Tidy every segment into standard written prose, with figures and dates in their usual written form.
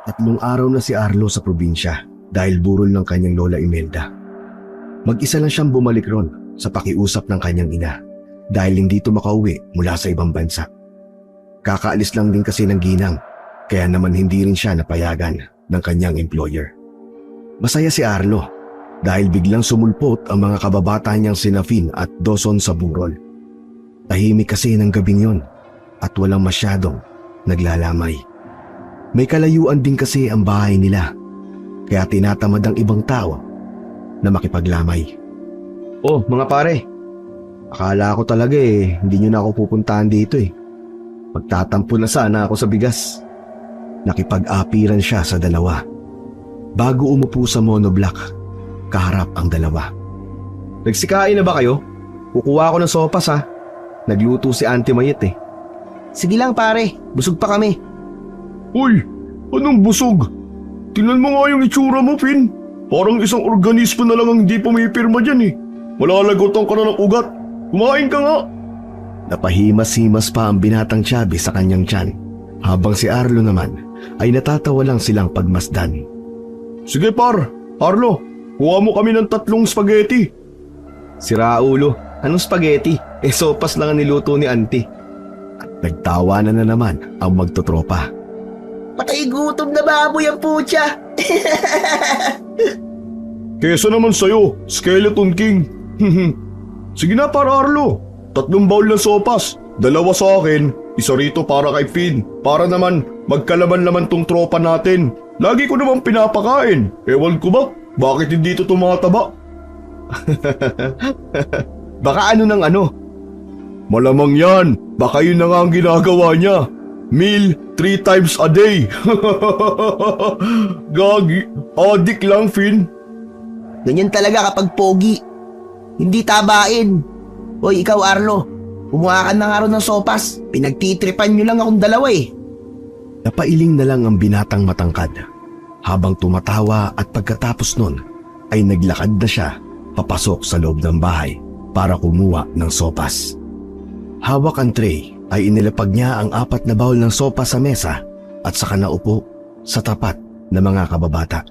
3 araw na si Arlo sa probinsya dahil burol ng kanyang lola Imelda. Mag-isa lang siyang bumalik ron sa pakiusap ng kanyang ina dahil hindi ito makauwi mula sa ibang bansa. Kakaalis lang din kasi ng ginang kaya naman hindi rin siya napayagan ng kanyang employer. Masaya si Arlo dahil biglang sumulpot ang mga kababata niyang sina Finn at Dawson sa burol. Tahimik kasi ng gabing yon at walang masyadong naglalamay. May kalayuan din kasi ang bahay nila kaya tinatamad ang ibang tao na makipaglamay. Oh, mga pare, akala ko talaga hindi nyo na ako pupuntahan dito Magtatampo na sana ako sa bigas. Nakipag-apiran siya sa dalawa. Bago umupo sa monoblock, kaharap ang dalawa. Nagsikain na ba kayo? Kukuha ako ng sopas ha. Nagluto si Auntie Mayet Sige lang pare, busog pa kami. Uy, anong busog? Tingnan mo nga yung itsura mo, Finn. Parang isang organismo na lang ang hindi pumipirma dyan Malalagotan ka na ng ugat. Kumain ka nga. Napahimas-himas pa ang binatang Chubby sa kanyang tiyan, habang si Arlo naman ay natatawa lang silang pagmasdan. Sige Arlo, kuha mo kami ng 3 spaghetti. Si Raulo, anong spaghetti? Sopas lang ang niluto ni Auntie. At nagtawanan na naman ang magtotropa. Patay gutom na baboy ang putya. Kesa naman sa'yo, Skeleton King. Sige na Arlo, 3 bowl ng sopas. 2 sa akin, 1 rito para kay Finn. Para naman magkalaman-laman tong tropa natin. Lagi ko naman pinapakain. Ewan ko ba, bakit hindi ito tumataba? Baka ano ng ano? Malamang yan, baka yun na nga ang ginagawa niya. Meal 3 times a day. Gagi, adik lang Finn. Ganyan talaga kapag pogi. Hindi tabain. Hoy, ikaw Arlo, kumuha ka na nga ron ng sopas. Pinagtitripan nyo lang akong dalawa Napailing na lang ang binatang matangkad habang tumatawa at pagkatapos nun ay naglakad na siya papasok sa loob ng bahay para kumuha ng sopas. Hawak ang tray ay inilapag niya ang 4 na bowl ng sopas sa mesa at saka naupo sa tapat ng mga kababata.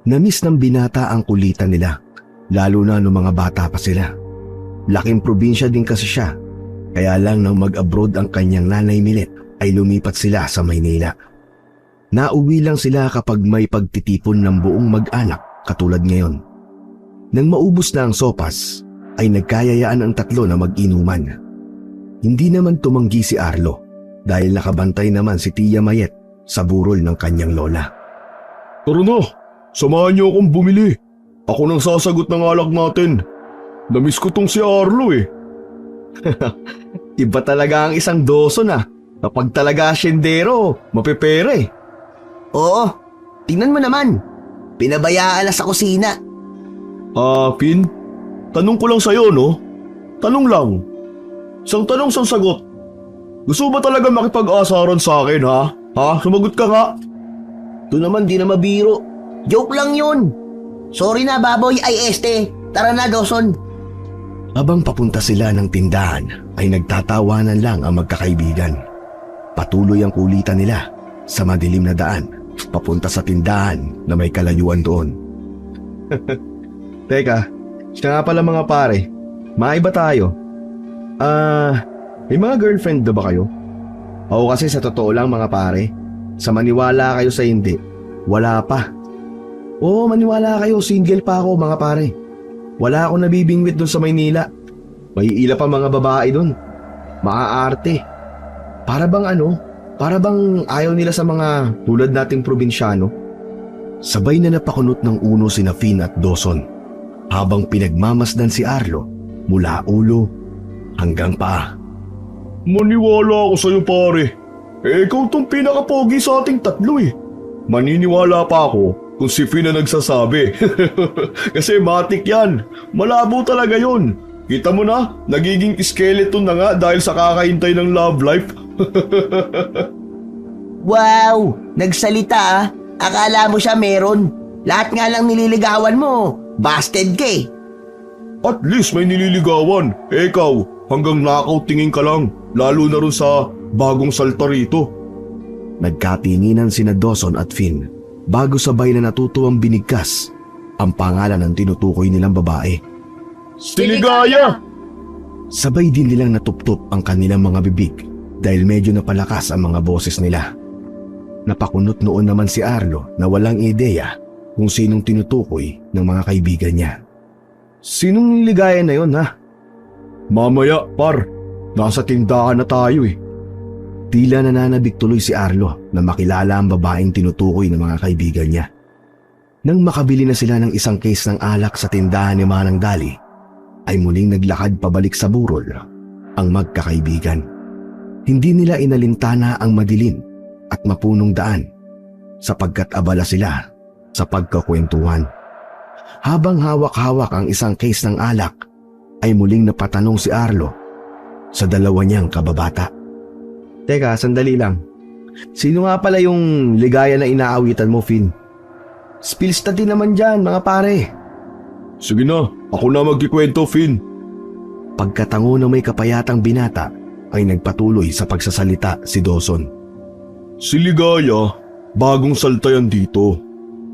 Namiss ng binata ang kulitan nila, lalo na nung mga bata pa sila. Laking probinsya din kasi siya, kaya lang nang mag-abroad ang kanyang nanay Milet ay lumipat sila sa Maynila. Nauwi lang sila kapag may pagtitipon ng buong mag-anak katulad ngayon. Nang maubos na ang sopas, ay nagkayayaan ang 3 na mag-inuman. Hindi naman tumanggi si Arlo dahil nakabantay naman si Tia Mayet sa burol ng kanyang lola. Tara na, samahan niyo akong bumili. Ako nang sasagot ng alak natin. Namiss ko tong si Arlo Iba talaga ang isang Dawson Kapag talaga asyendero, mapepere. Oo, tingnan mo naman. Pinabayaan na sa kusina. Finn, tanong ko lang sa'yo Tanong lang. Isang tanong sang sagot. Gusto ba talaga makipag-asaran sa akin Sumagot ka nga. Ito naman di na mabiro. Joke lang yun. Sorry na baboy ay Tara na Dawson. Habang papunta sila ng tindahan ay nagtatawanan lang ang magkakaibigan. Patuloy ang kulitan nila sa madilim na daan papunta sa tindahan na may kalayuan doon. Teka, siya nga pala mga pare. Maiba tayo. May mga girlfriend na ba kayo? Ako kasi sa totoo lang mga pare, sa maniwala kayo sa hindi, wala pa. Oo, maniwala kayo, single pa ako mga pare. Wala akong nabibingwit doon sa Maynila. May ila pa mga babae doon. Maaarte. Para bang ayaw nila sa mga tulad nating probinsyano. Sabay na napakunot ng uno sina Finn at Dawson habang pinagmamasdan si Arlo mula ulo hanggang paa. Maniwala ako sa'yo pare. Ikaw tong pinakapogi sa ating 3 Maniniwala pa ako kung si Finn na nagsasabi. Kasi matik yan. Malabo talaga yun. Kita mo na, nagiging skeleton na nga dahil sa kakahintay ng love life. Wow, nagsalita Akala mo siya meron. Lahat nga lang nililigawan mo. Busted ka At least may nililigawan. Ikaw, hanggang nakaw tingin ka lang. Lalo na rin sa bagong salta rito. Nagkatinginan sina Dawson at Finn bago sabay na natutuwang binigkas ang pangalan ng tinutukoy nilang babae. Si Ligaya! Sabay din nilang natuptop ang kanilang mga bibig dahil medyo napalakas ang mga boses nila. Napakunot noon naman si Arlo na walang ideya kung sinong tinutukoy ng mga kaibigan niya. Sinong Ligaya na yon, ha? Mamaya, par. Nasa tindahan na tayo eh. Tila nananabik tuloy si Arlo na makilala ang babaeng tinutukoy ng mga kaibigan niya. Nang makabili na sila ng isang case ng alak sa tindahan ni Manang Dali, ay muling naglakad pabalik sa burol ang magkakaibigan. Hindi nila inalintana ang madilim at mapunong daan sapagkat abala sila sa pagkakwentuhan. Habang hawak-hawak ang isang case ng alak, ay muling napatanong si Arlo sa dalawa niyang kababata. Teka, sandali lang. Sino nga pala yung Ligaya na inaawitan mo, Finn? Spills na din naman dyan, mga pare. Sige na, ako na magkikwento, Finn. Pagkatango na may kapayatang binata, ay nagpatuloy sa pagsasalita si Dawson. Si Ligaya, bagong saltayan dito.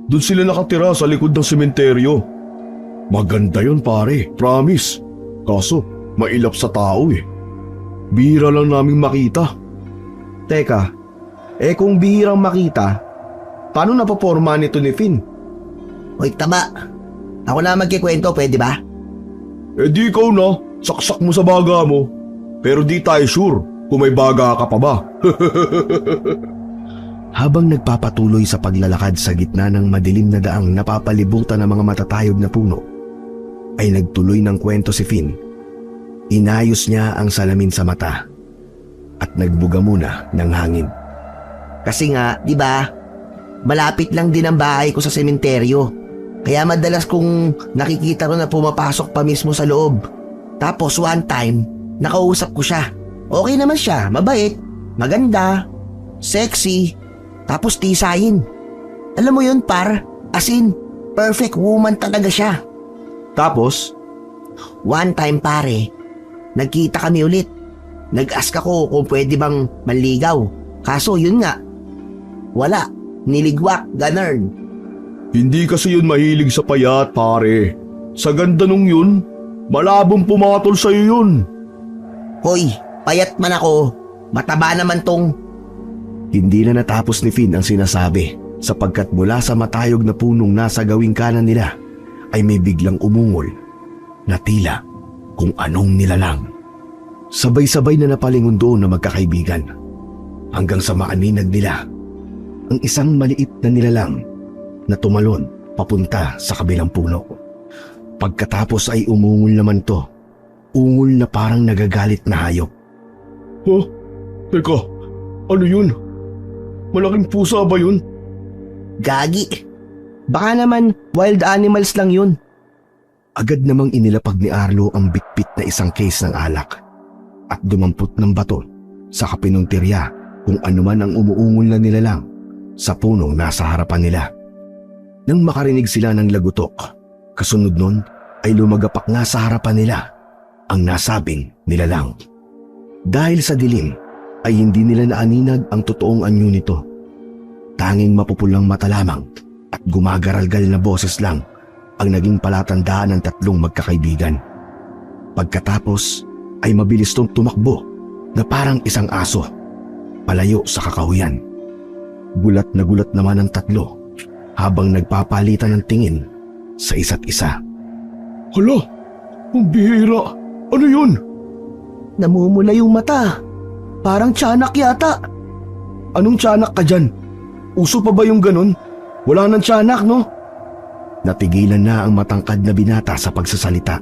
Doon sila nakatira sa likod ng sementeryo. Maganda yun, pare, promise. Kaso, mailap sa tao eh. Bihira lang naming makita. Teka, kung bihirang makita, paano napaporma nito ni Finn? Hoy, tama. Ako na magkikwento, pwede ba? Di ikaw na, saksak mo sa baga mo. Pero di tayo sure kung may baga ka pa ba. Habang nagpapatuloy sa paglalakad sa gitna ng madilim na daang napapalibutan ng mga matatayog na puno, ay nagtuloy ng kwento si Finn. Inayos niya ang salamin sa mata at nagbuga muna ng hangin. Kasi nga, di ba, malapit lang din ang bahay ko sa sementeryo. Kaya madalas kong nakikita ko na pumapasok pa mismo sa loob. Tapos one time, nakausap ko siya. Okay naman siya, mabait, maganda, sexy, tapos tisayin. Alam mo yun, par, as in, perfect woman talaga siya. Tapos, One time, pare, nagkita kami ulit. Nag-ask ako kung pwede bang manligaw. Kaso yun nga, wala, niligwak, ganern. Hindi kasi yun mahilig sa payat, pare. Sa ganda nung yun, malabong pumatol sa'yo yun. Hoy, payat man ako, mataba naman tong... hindi na natapos ni Finn ang sinasabi sapagkat mula sa matayog na punong nasa gawing kanan nila ay may biglang umungol na tila kung anong nilalang. Sabay-sabay na napalingon doon na magkakaibigan hanggang sa maaninag nila ang isang maliit na nilalang na tumalon papunta sa kabilang puno. Pagkatapos ay umungol naman to, ungol na parang nagagalit na hayop. Huh? Teka, ano yun? Malaking pusa ba yun? Gagi. Baka naman wild animals lang yun. Agad namang inilapag ni Arlo ang bitbit na isang case ng alak at dumampot ng bato sa kapinuntirya kung anuman ang umuungol na nilalang sa punong nasa harapan nila. Nang makarinig sila ng lagutok, kasunod nun ay lumagapak nga sa harapan nila ang nasabing nilalang. Dahil sa dilim ay hindi nila naaninag ang totoong anyo nito. Tanging mapupulang mata lamang at gumagaralgal na boses lang ang naging palatandaan ng tatlong magkakaibigan. Pagkatapos ay mabilis tong tumakbo na parang isang aso palayo sa kakahuyan. Gulat na gulat naman ang tatlo habang nagpapalitan ng tingin sa isa't isa. Hala, ang bihira. Ano yun? Namumula yung mata. Parang tiyanak yata. Anong tiyanak ka dyan? Uso pa ba yung ganun? Wala nang tiyanak, no? Natigilan na ang matangkad na binata sa pagsasalita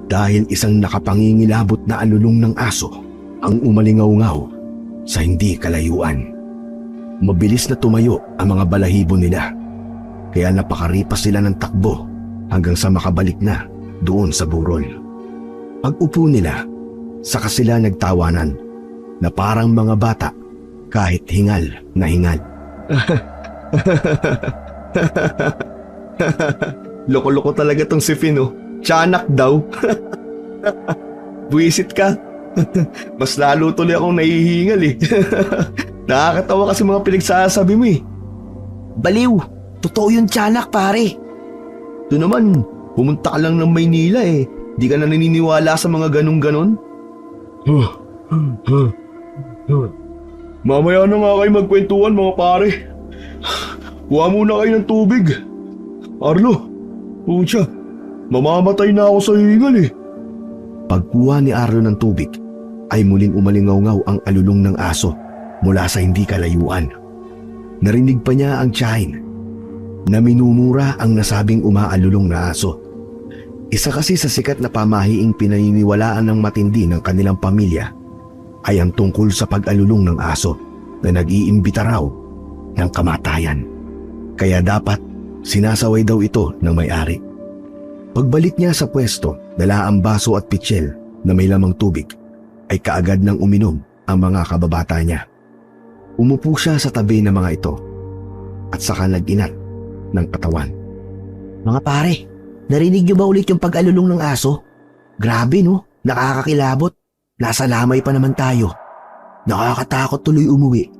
dahil isang nakapangingilabot na alulong ng aso ang umalingaw-ngaw sa hindi kalayuan. Mabilis na tumayo ang mga balahibo nila kaya napakaripas sila ng takbo hanggang sa makabalik na doon sa burol. Pag-upo nila, saka sila nagtawanan na parang mga bata kahit hingal na hingal. Loko-loko talaga tong si Finn, oh. Tiyanak daw. Buwisit ka. Mas lalo tuloy akong nahihingal eh. Nakakatawa kasi mga pinagsasabi mo eh. Baliw, totoo yung tiyanak pare. Ito naman, pumunta ka lang ng Maynila eh. Di ka na naniniwala sa mga ganun-ganon? Mamaya na nga kayo magkwentuhan mga pare. Kuha muna kayo ng tubig. Arlo, pucha, mamamatay na ako sa hingal eh. Pagkuha ni Arlo ng tubig, ay muling umalingaw-ngaw ang alulong ng aso mula sa hindi kalayuan. Narinig pa niya ang tiyahin na minumura ang nasabing umaalulong na aso. Isa kasi sa sikat na pamahiing pinaniniwalaan ng matindi ng kanilang pamilya ay ang tungkol sa pag-alulong ng aso na nag-iimbita raw ng kamatayan. Kaya dapat sinasaway daw ito ng may-ari. Pagbalik niya sa pwesto, dala ang baso at pitsil na may lamang tubig, ay kaagad nang uminom ang mga kababata niya. Umupo siya sa tabi ng mga ito at saka nag-inat ng katawan. Mga pare, narinig niyo ba ulit yung pag-alulong ng aso? Grabe no, nakakakilabot. Nasa lamay pa naman tayo. Nakakatakot tuloy umuwi.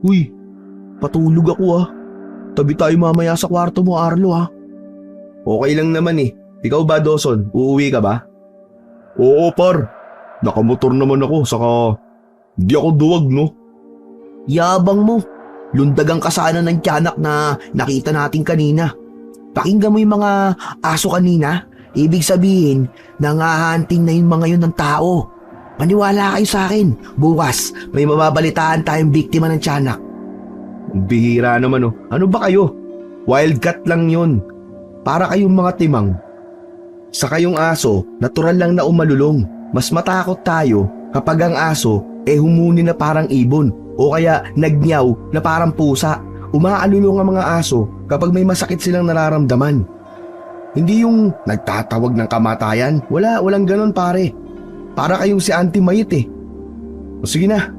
Uy, patulog ako ah. Tabi tayo mamaya sa kwarto mo, Arlo ah. Okay lang naman eh. Ikaw ba, Dawson? Uuwi ka ba? Oo, par. Nakamotor naman ako, saka di ako duwag, no? Yabang mo. Lundagang kasana ng tiyanak na nakita natin kanina. Pakinggan mo yung mga aso kanina. Ibig sabihin, nangahanting na yung mga yun ng tao. Maniwala kayo sa akin. Bukas, may mababalitaan tayong biktima ng tiyanak. Bihira naman oh. Ano ba kayo? Wildcat lang yun. Para kayong mga timang. Sa kayong aso, natural lang na umalulong. Mas matakot tayo kapag ang aso humuni na parang ibon o kaya nagnyaw na parang pusa. Umaalulong ang mga aso kapag may masakit silang nararamdaman. Hindi yung nagtatawag ng kamatayan. Walang ganon pare. Para kayong si Auntie Mayit eh. O sige na,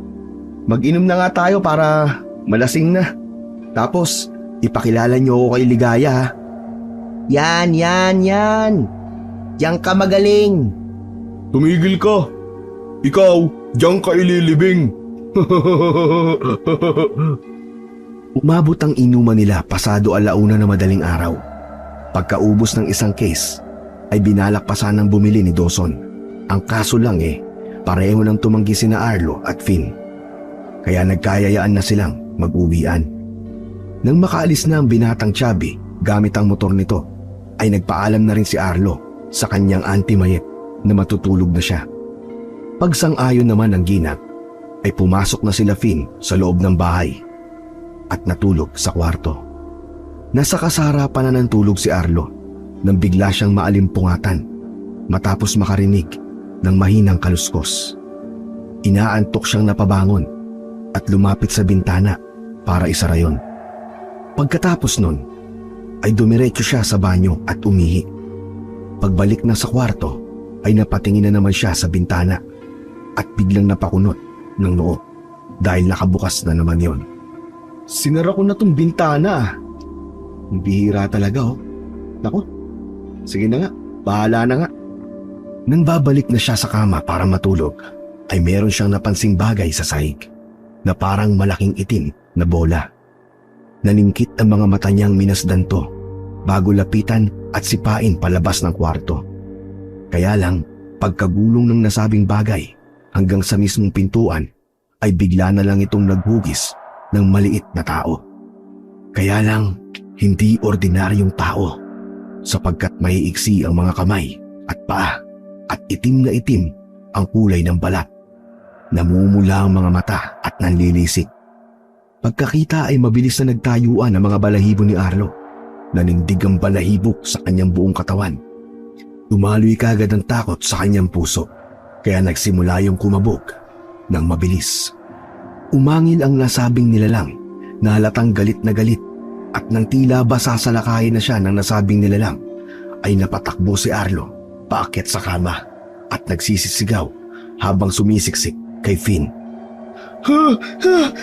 mag-inom na nga tayo para malasing na. Tapos, ipakilala niyo ako kay Ligaya ha. Yan. Diyan ka magaling. Tumigil ka. Ikaw, diyan ka ililibing. Umabot ang inuman nila pasado 1:00 na madaling araw. Pagkaubos ng isang case, ay binalak pa sanang bumili ni Dawson. Ang kaso lang pareho nang tumanggi sina Arlo at Finn. Kaya nagkayayaan na silang mag-uwian. Nang makaalis na ang binatang Chubby gamit ang motor nito, ay nagpaalam na rin si Arlo sa kanyang Auntie Mayet na matutulog na siya. Pagsang-ayon naman ng ginang, ay pumasok na sila Finn sa loob ng bahay at natulog sa kwarto. Nasa kasarapan na ng tulog si Arlo nang bigla siyang maalimpungatan matapos makarinig ng mahinang kaluskos. Inaantok siyang napabangon at lumapit sa bintana para isara yon. Pagkatapos nun, ay dumiretso siya sa banyo at umihi. Pagbalik na sa kwarto, ay napatingin na naman siya sa bintana at biglang napakunot ng noo dahil nakabukas na naman yon. Sinara ko na tong bintana. Ang bihira talaga oh. Naku, sige na nga, bahala na nga. Nang babalik na siya sa kama para matulog, ay meron siyang napansing bagay sa sahig na parang malaking itim na bola. Naningkit ang mga mata niyang minasdan to bago lapitan at sipain palabas ng kwarto. Kaya lang, pagkagulong ng nasabing bagay hanggang sa mismong pintuan, ay bigla na lang itong naghugis ng maliit na tao. Kaya lang, hindi ordinaryong tao sapagkat maiiksi ang mga kamay at paa at itim na itim ang kulay ng balat. Namumula ang mga mata at nanlilisik. Pagkakita ay mabilis na nagtayuan ang mga balahibo ni Arlo. Nanindig ang balahibok sa kanyang buong katawan. Umaloy kagad ang takot sa kanyang puso, kaya nagsimula yung kumabog ng mabilis. Umangil ang nasabing nilalang na halatang galit na galit at nang tila ba sasalakayin na siya ng nasabing nilalang, ay napatakbo si Arlo paakyat sa kama at nagsisisigaw habang sumisiksik kay Finn.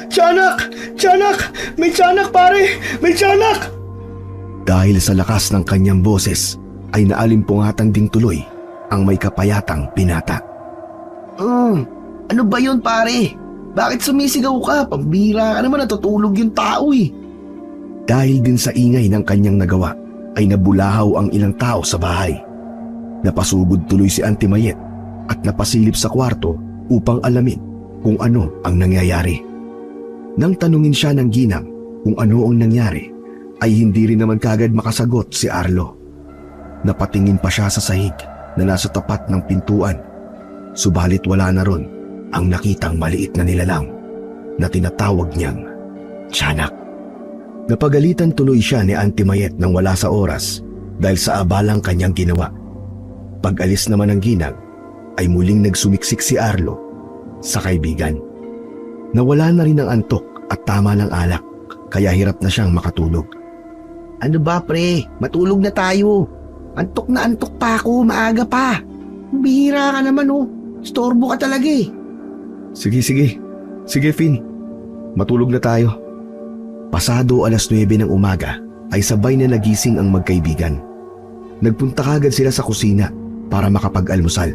Tiyanak! Tiyanak! May tiyanak pare! May tiyanak! Dahil sa lakas ng kanyang boses ay naalimpungatan ding tuloy ang may kapayatang binata. Ano ba yun pare? Bakit sumisigaw ka? Pambihira ka naman, natutulog yung tao eh. Dahil din sa ingay ng kanyang nagawa ay nabulahaw ang ilang tao sa bahay. Napasugod tuloy si Auntie Mayet at napasilip sa kwarto upang alamin kung ano ang nangyayari. Nang tanungin siya ng ginang kung ano ang nangyari, ay hindi rin naman kagad makasagot si Arlo. Napatingin pa siya sa sahig na nasa tapat ng pintuan, subalit wala na ron ang nakitang maliit na nilalang na tinatawag niyang tiyanak. Napagalitan tuloy siya ni Auntie Mayet nang wala sa oras dahil sa abalang kanyang ginawa. Pag-alis naman ng ginang ay muling nagsumiksik si Arlo sa kaibigan. Nawala na rin ang antok at tama ng alak, kaya hirap na siyang makatulog. Ano ba pre? Matulog na tayo. Antok na antok pa ako, maaga pa. Bihira ka naman oh. Storbo ka talaga eh. Sige, Finn. Matulog na tayo. Pasado 9:00 ng umaga ay sabay na nagising ang magkaibigan. Nagpunta kagad sila sa kusina para makapag-almusal.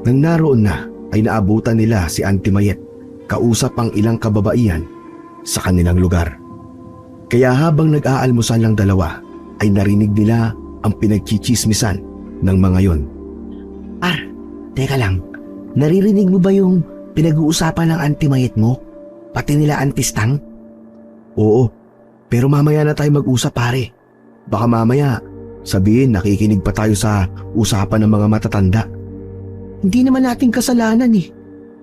Nang naroon na ay naabutan nila si Auntie Mayet kausap ang ilang kababaihan sa kanilang lugar. Kaya habang nag-aalmusal ng dalawa ay narinig nila ang pinagchichismisan ng mga yon. Teka lang. Naririnig mo ba yung pinag-uusapan ng Auntie Mayet mo? Pati nila Auntie Stang? Oo, pero mamaya na tayo mag-usap pare. Baka mamaya sabihin nakikinig pa tayo sa usapan ng mga matatanda. Hindi naman natin kasalanan eh.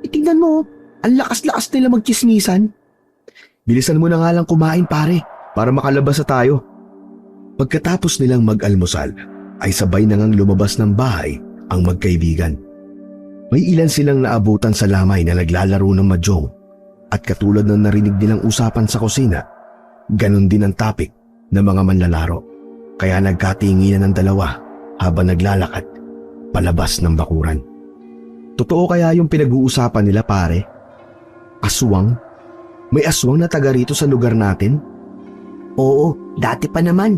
Tingnan mo, ang lakas-lakas nila magchismisan. Bilisan mo na nga lang kumain pare para makalabas na tayo. Pagkatapos nilang mag-almusal ay sabay na ngang lumabas ng bahay ang magkaibigan. May ilan silang naabutan sa lamay na naglalaro ng mahjong at katulad ng narinig nilang usapan sa kusina, ganon din ang topic ng mga manlalaro. Kaya nagkatinginan ng dalawa habang naglalakad palabas ng bakuran. Totoo kaya yung pinag-uusapan nila pare? Aswang? May aswang na taga rito sa lugar natin? Oo, dati pa naman.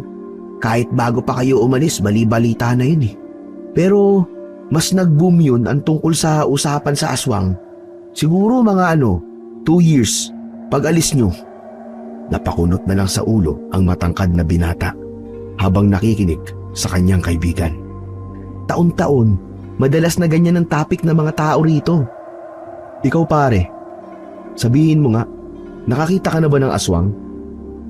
Kahit bago pa kayo umalis, bali-balita na yun eh. Pero mas nag-boom yun ang tungkol sa usapan sa aswang. Siguro mga 2 years pag alis nyo. Napakunot na lang sa ulo ang matangkad na binata habang nakikinig sa kanyang kaibigan. Taon-taon, madalas na ganyan ang topic ng mga tao rito. Ikaw pare, sabihin mo nga, nakakita ka na ba ng aswang?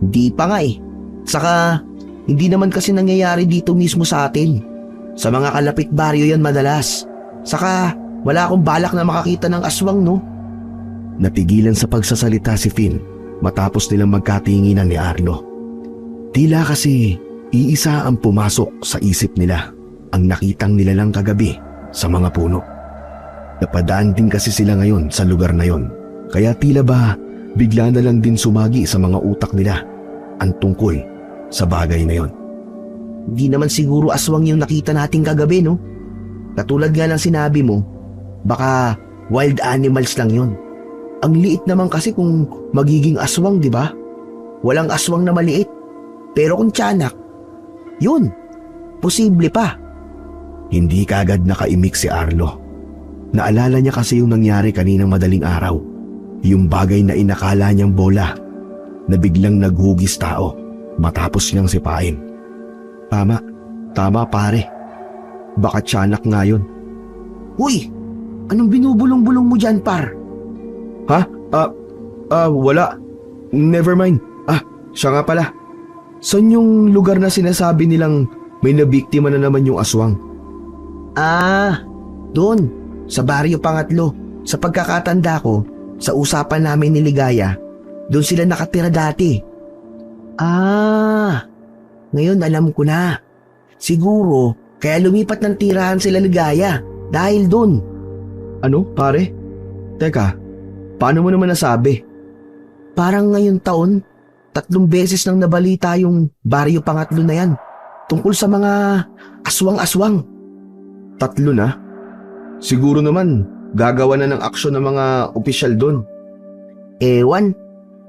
Hindi pa nga eh. Saka, hindi naman kasi nangyayari dito mismo sa atin. Sa mga kalapit baryo yan madalas. Saka, wala akong balak na makakita ng aswang no. Napigilan sa pagsasalita si Finn matapos nilang magkatinginan ni Arlo. Tila kasi iisa ang pumasok sa isip nila, ang nakitang nilalang kagabi sa mga puno. Napadaan din kasi sila ngayon sa lugar na yon, kaya tila ba bigla na lang din sumagi sa mga utak nila ang tungkol sa bagay na yon. Hindi naman siguro aswang yung nakita nating kagabi no. Katulad nga ng sinabi mo, baka wild animals lang yon. Ang liit naman kasi kung magiging aswang, di ba? Walang aswang na maliit. Pero kung tiyanak, yun, posible pa. Hindi kaagad nakaimik si Arlo. Naalala niya kasi yung nangyari kaninang madaling araw. Yung bagay na inakala niyang bola na biglang naghugis tao matapos niyang sipain. Tama pare. Baka tiyanak nga yun. Uy, anong binubulong-bulong mo dyan par? Ha? Wala. Never mind. Siya nga pala. Saan yung lugar na sinasabi nilang may nabiktima na naman yung aswang? Doon. Sa Baryo Pangatlo. Sa pagkakatanda ko, sa usapan namin ni Ligaya, doon sila nakatira dati. Ngayon alam ko na. Siguro, kaya lumipat ng tirahan sila Ligaya dahil doon. Ano, pare? Teka, paano mo naman nasabi? Parang ngayon taon, 3 beses nang nabalita yung Baryo Pangatlo na yan tungkol sa mga aswang-aswang. 3 na? Siguro naman, gagawa na ng aksyon ng mga opisyal doon. Ewan,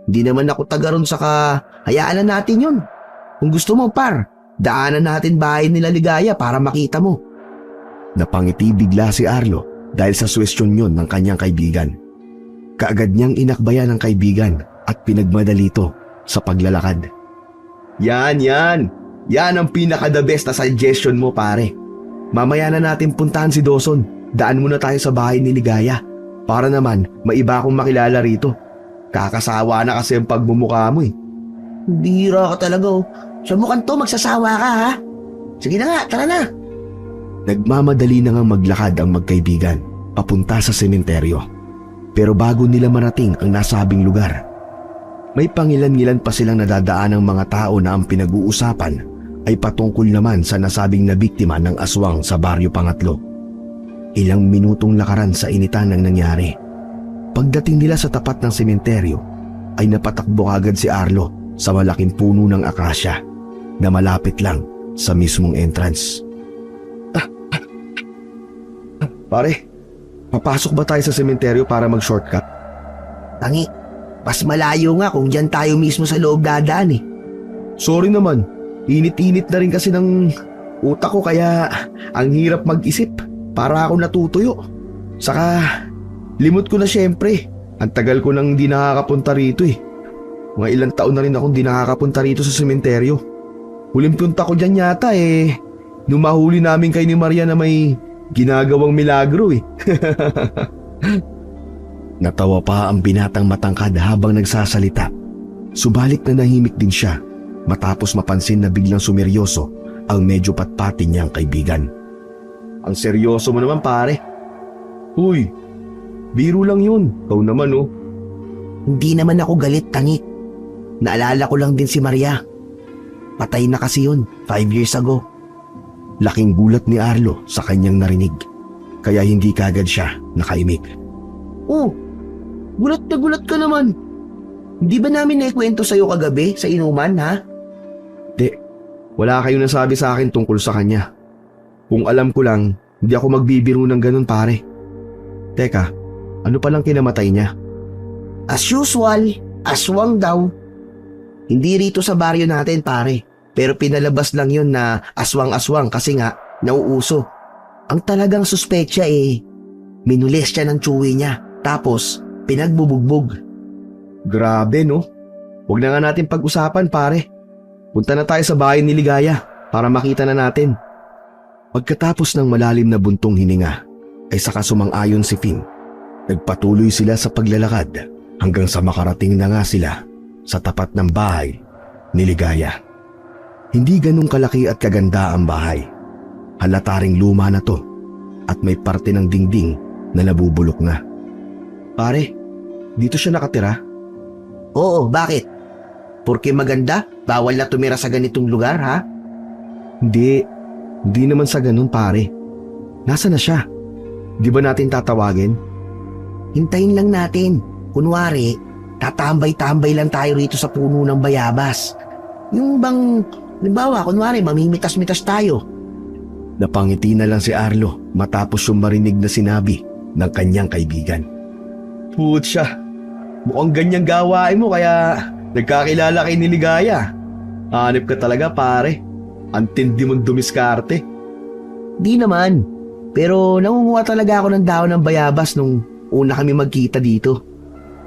hindi naman ako taga ron saka hayaan na natin yun. Kung gusto mo par, daanan natin bahay nila Ligaya para makita mo. Napangiti bigla si Arlo dahil sa suwestyon yun ng kanyang kaibigan. Kaagad niyang inakbayan ng kaibigan at pinagmadali ito sa paglalakad. Yan. Yan ang pinaka-the best na suggestion mo, pare. Mamaya na natin puntahan si Dawson. Daan muna tayo sa bahay ni Ligaya. Para naman maiba akong makilala rito. Kakasawa na kasi ang pagmumukha mo eh. Bira ka talaga oh. Sa mukhang to magsasawa ka ha. Sige na nga, tara na. Nagmamadali na ngang maglakad ang magkaibigan papunta sa sementeryo. Pero bago nila marating ang nasabing lugar, may pangilan-ngilan pa silang nadadaan ng mga tao na ang pinag-uusapan ay patungkol naman sa nasabing na biktima ng aswang sa Baryo Pangatlo. Ilang minutong lakaran sa initan ng nangyari. Pagdating nila sa tapat ng sementeryo, ay napatakbo agad si Arlo sa malaking puno ng akasya na malapit lang sa mismong entrance. Pare, papasok ba tayo sa sementeryo para mag-shortcut? Tangi, mas malayo nga kung dyan tayo mismo sa loob dadaan eh. Sorry naman, init-init na rin kasi ng utak ko kaya ang hirap mag-isip para ako natutuyo. Saka limot ko na syempre, ang tagal ko nang di nakakapunta rito eh. Mga ilang taon na rin akong di nakakapunta rito sa sementeryo. Huling punta ko dyan yata eh, nung mahuli namin kay ni Maria na may ginagawang milagro eh. Natawa pa ang binatang matangkad habang nagsasalita. Subalit na nahimik din siya matapos mapansin na biglang sumeryoso ang medyo patpati niyang kaibigan. Ang seryoso mo naman pare. Uy, biro lang yun. Ikaw naman oh. Hindi naman ako galit, Tangi. Naalala ko lang din si Maria. Patay na kasi yun, 5 years ago. Laking gulat ni Arlo sa kanyang narinig, kaya hindi kagad siya nakaimik. Oh, gulat na gulat ka naman. Hindi ba namin naikwento sa'yo kagabi sa inuman, ha? Di, wala kayong nasabi sa akin tungkol sa kanya. Kung alam ko lang, hindi ako magbibiro ng ganun pare. Teka, ano palang kinamatay niya? As usual, aswang daw. Hindi rito sa baryo natin, pare. Pero pinalabas lang yun na aswang-aswang kasi nga nauuso. Ang talagang suspetsya eh, minulis siya ng tsuwi niya tapos pinagbubugbog. Grabe no? Huwag na nga natin pag-usapan pare. Punta na tayo sa bahay ni Ligaya para makita na natin. Pagkatapos ng malalim na buntong hininga ay saka sumang-ayon si Finn. Nagpatuloy sila sa paglalakad hanggang sa makarating na nga sila sa tapat ng bahay ni Ligaya. Hindi ganong kalaki at kaganda ang bahay. Halata ring luma na to at may parte ng dingding na nabubulok na. Pare, dito siya nakatira? Oo, bakit? Porque maganda, bawal na tumira sa ganitong lugar, ha? Hindi naman sa ganun pare. Nasaan na siya? Di ba natin tatawagin? Hintayin lang natin. Kunwari, tatambay-tambay lang tayo rito sa puno ng bayabas. Yung bang, halimbawa, kunwari, mamimitas-mitas tayo. Napangiti na lang si Arlo matapos yung marinig na sinabi ng kanyang kaibigan. Putya, mukhang ganyang gawain mo kaya nagkakilala kay ni Ligaya. Hanip ka talaga pare. Antindi mong dumiskarte. Di naman. Pero nangunguha talaga ako ng dahon ng bayabas nung una kami magkita dito.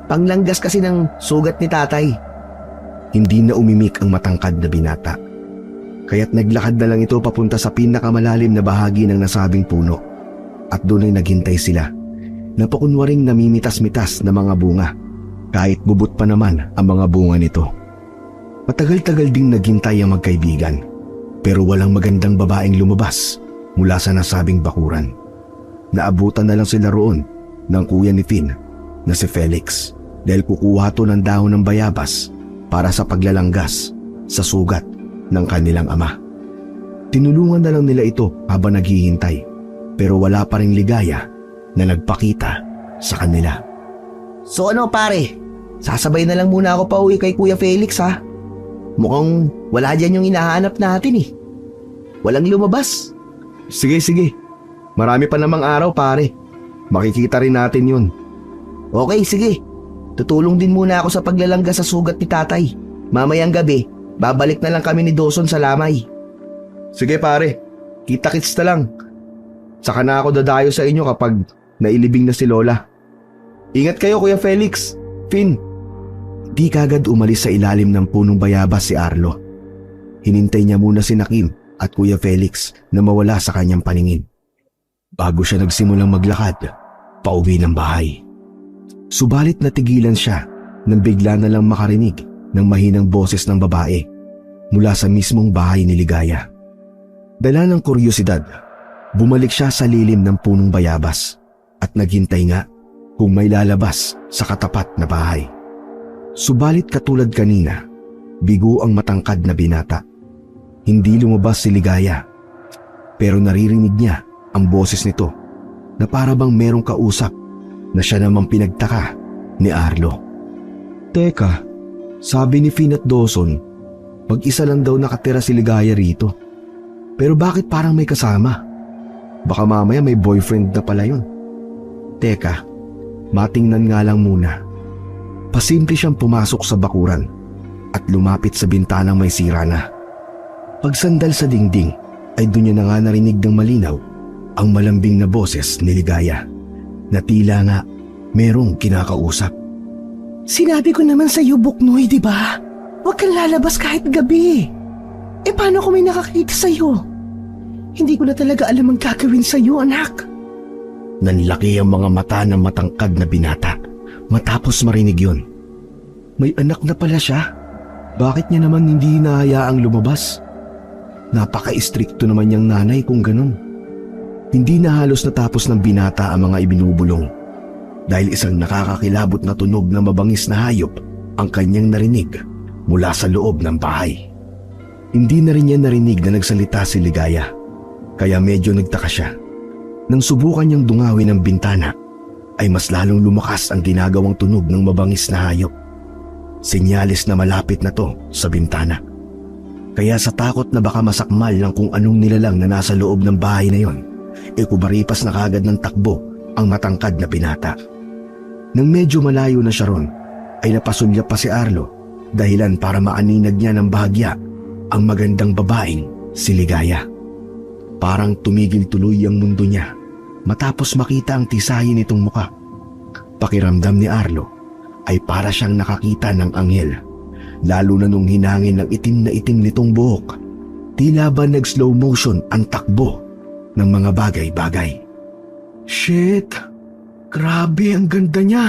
Panglanggas kasi ng sugat ni tatay. Hindi na umimik ang matangkad na binata. Kaya't naglakad na lang ito papunta sa pinakamalalim na bahagi ng nasabing puno. At doon ay naghintay sila. Napakunwaring namimitas-mitas na mga bunga. Kahit bubot pa naman ang mga bunga nito. Matagal-tagal ding naghintay ang magkaibigan. Pero walang magandang babaeng lumabas mula sa nasabing bakuran. Naabutan na lang sila roon ng kuya ni Finn na si Felix dahil kukuha to ng dahon ng bayabas para sa paglalanggas sa sugat ng kanilang ama. Tinulungan na lang nila ito habang naghihintay pero wala pa ring Ligaya na nagpakita sa kanila. So ano pare, sasabay na lang muna ako pa uwi kay Kuya Felix ha. Mukhang wala dyan yung hinahanap natin eh. Walang lumabas. Sige. Marami pa namang araw pare. Makikita rin natin yun. Okay, sige. Tutulong din muna ako sa paglalangga sa sugat ni tatay. Mamayang gabi, babalik na lang kami ni Dawson sa lamay. Sige pare, kita-kits na lang. Saka na ako dadayo sa inyo kapag nailibing na si Lola. Ingat kayo, Kuya Felix. Finn. Di kagad umalis sa ilalim ng punong bayabas si Arlo. Hinintay niya muna si Kim at Kuya Felix na mawala sa kanyang paningin. Bago siya nagsimulang maglakad, pauwi ng bahay. Subalit natigilan siya nang bigla na lang makarinig ng mahinang boses ng babae mula sa mismong bahay ni Ligaya. Dala ng kuryosidad, bumalik siya sa lilim ng punong bayabas at naghintay nga kung may lalabas sa katapat na bahay. Subalit katulad kanina, bigo ang matangkad na binata. Hindi lumabas si Ligaya, pero naririnig niya ang boses nito na para bang merong kausap na siya namang pinagtaka ni Arlo. Teka, sabi ni Finn at Dawson, mag-isa lang daw nakatira si Ligaya rito. Pero bakit parang may kasama? Baka mamaya may boyfriend na pala yun. Teka, matingnan nga lang muna. Pasimple siyang pumasok sa bakuran at lumapit sa bintanang may sira na. Pagsandal sa dingding ay doon niya na nga narinig ng malinaw ang malambing na boses ni Ligaya na tila nga merong kinakausap. Sinabi ko naman sa iyo, Buknoy, di ba? Huwag kang lalabas kahit gabi. Paano kung may nakakita sa iyo? Hindi ko na talaga alam ang gagawin sa iyo, anak. Nanlaki ang mga mata ng matangkad na binata matapos marinig yun. May anak na pala siya. Bakit niya naman hindi hinahayaang lumabas? Napaka-istrikto naman niyang nanay kung ganun. Hindi na halos natapos ng binata ang mga ibinubulong dahil isang nakakakilabot na tunog na mabangis na hayop ang kanyang narinig mula sa loob ng bahay. Hindi na rin niya narinig na nagsalita si Ligaya, kaya medyo nagtaka siya. Nang subukan niyang dungawin ang bintana, ay mas lalong lumakas ang ginagawang tunog ng mabangis na hayop. Senyales na malapit na to sa bintana. Kaya sa takot na baka masakmal ng kung anong nilalang na nasa loob ng bahay na yon, kumaripas na kagad ng takbo ang matangkad na binata. Nang medyo malayo na siya ron, ay napasulyap pa si Arlo dahilan para maaninag niya ng bahagya ang magandang babaeng si Ligaya. Parang tumigil tuloy ang mundo niya matapos makita ang tisahin nitong muka. Pakiramdam ni Arlo ay para siyang nakakita ng anghel, lalo na nung hinangin ng itim na itim nitong buhok. Tila ba nag-slow motion ang takbo ng mga bagay-bagay. Shit! Grabe, ang ganda niya!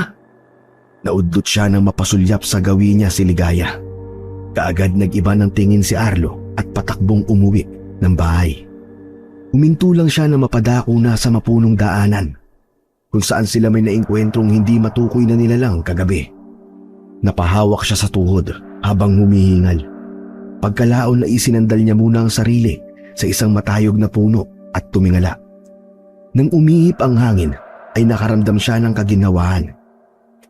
Naudlot siya nang mapasulyap sa gawin niya si Ligaya. Kaagad nag-iba ng tingin si Arlo at patakbong umuwi ng bahay. Huminto lang siya na mapadako na sa mapunong daanan kung saan sila may naengkwentrong hindi matukoy na nilalang kagabi. Napahawak siya sa tuhod habang humihingal. Pagkalaon na isinandal niya muna ang sarili sa isang matayog na puno at tumingala. Nang umihip ang hangin ay nakaramdam siya ng kaginhawahan.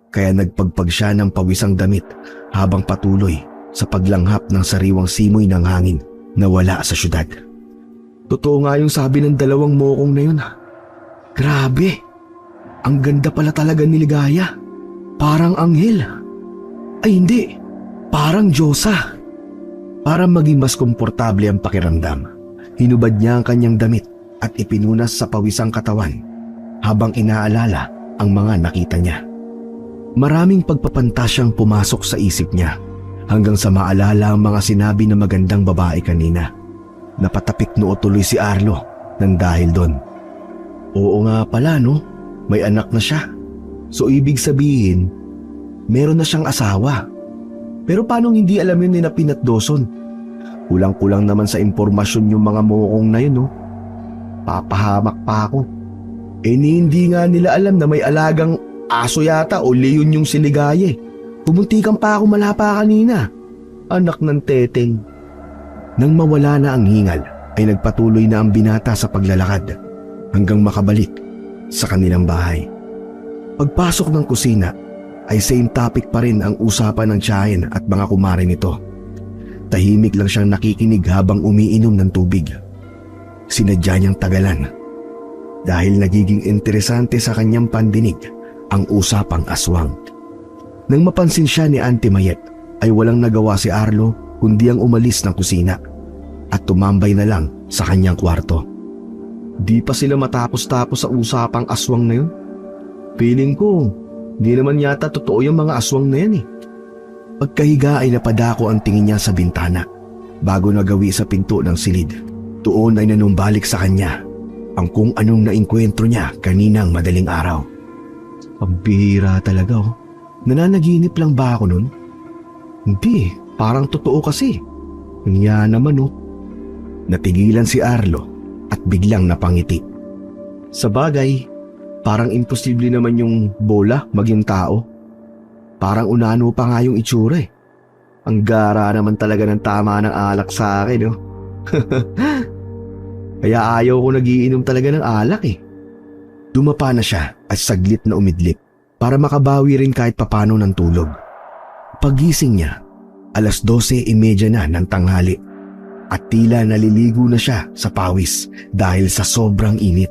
Kaya nagpagpag siya ng pawisang damit habang patuloy sa paglanghap ng sariwang simoy ng hangin na wala sa syudad. Totoo nga yung sabi ng dalawang mokong na yun. Grabe! Ang ganda pala talaga ni Ligaya. Parang anghel. Ay hindi, parang Diyosa. Para maging mas komportable ang pakiramdam, hinubad niya ang kanyang damit at ipinunas sa pawisang katawan habang inaalala ang mga nakita niya. Maraming pagpapantasyang pumasok sa isip niya hanggang sa maalala ang mga sinabi ng magandang babae kanina. Napatapik noo tuloy si Arlo nang dahil doon. Oo nga pala no, may anak na siya. So ibig sabihin, meron na siyang asawa. Pero paano hindi alam yun ni Pin at Dawson? Kulang-kulang naman sa impormasyon yung mga mokong na yun no. Papahamak pa ako. Hindi nga nila alam na may alagang aso yata o leon yung si Ligaya. Pumuntikan pa ako malapa kanina. Anak ng teteng. Nang mawala na ang hingal, ay nagpatuloy na ang binata sa paglalakad hanggang makabalik sa kanilang bahay. Pagpasok ng kusina, ay same topic pa rin ang usapan ng tiyahin at mga kumare nito. Tahimik lang siyang nakikinig habang umiinom ng tubig. Sinadya niyang tagalan dahil nagiging interesante sa kanyang pandinig ang usapang aswang. Nang mapansin siya ni Auntie Mayet, ay walang nagawa si Arlo kundi ang umalis ng kusina at tumambay na lang sa kanyang kwarto. Di pa sila matapos-tapos sa usapang aswang na yun. Feeling ko, Di naman yata totoo yung mga aswang na yan eh. Pagkahiga ay napadako ang tingin niya sa bintana bago nagawi sa pinto ng silid. Tuon ay nanumbalik sa kanya ang kung anong nainkwentro niya kaninang madaling araw. Pambihira talaga oh. Nananaginip lang ba ako nun? Hindi, parang totoo kasi. Kanya naman oh. Natigilan si Arlo at biglang napangiti. Sa bagay, parang imposible naman yung bola maging tao. Parang unano pa nga yung itsura eh. Ang gara naman talaga ng tama ng alak sa akin oh. Kaya ayaw ko nagiinom talaga ng alak eh. Dumapa na siya at saglit na umidlip para makabawi rin kahit papano ng tulog. Pagising niya, 12:30 na ng tanghali at tila naliligo na siya sa pawis dahil sa sobrang init.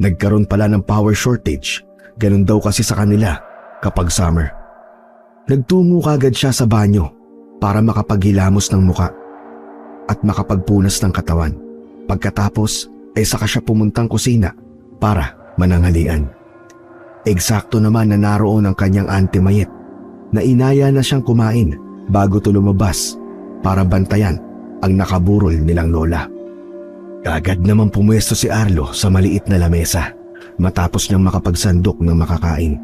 Nagkaroon pala ng power shortage, ganun daw kasi sa kanila kapag summer. Nagtungo kagad siya sa banyo para makapaghilamos ng muka at makapagpunas ng katawan. Pagkatapos ay saka siya pumuntang kusina para mananghalian. Eksakto naman na naroon ang kanyang auntie Mayet na inaya na siyang kumain bago lumabas para bantayan ang nakaburol nilang lola. Kagad naman pumwesto si Arlo sa maliit na lamesa matapos niyang makapagsandok ng makakain.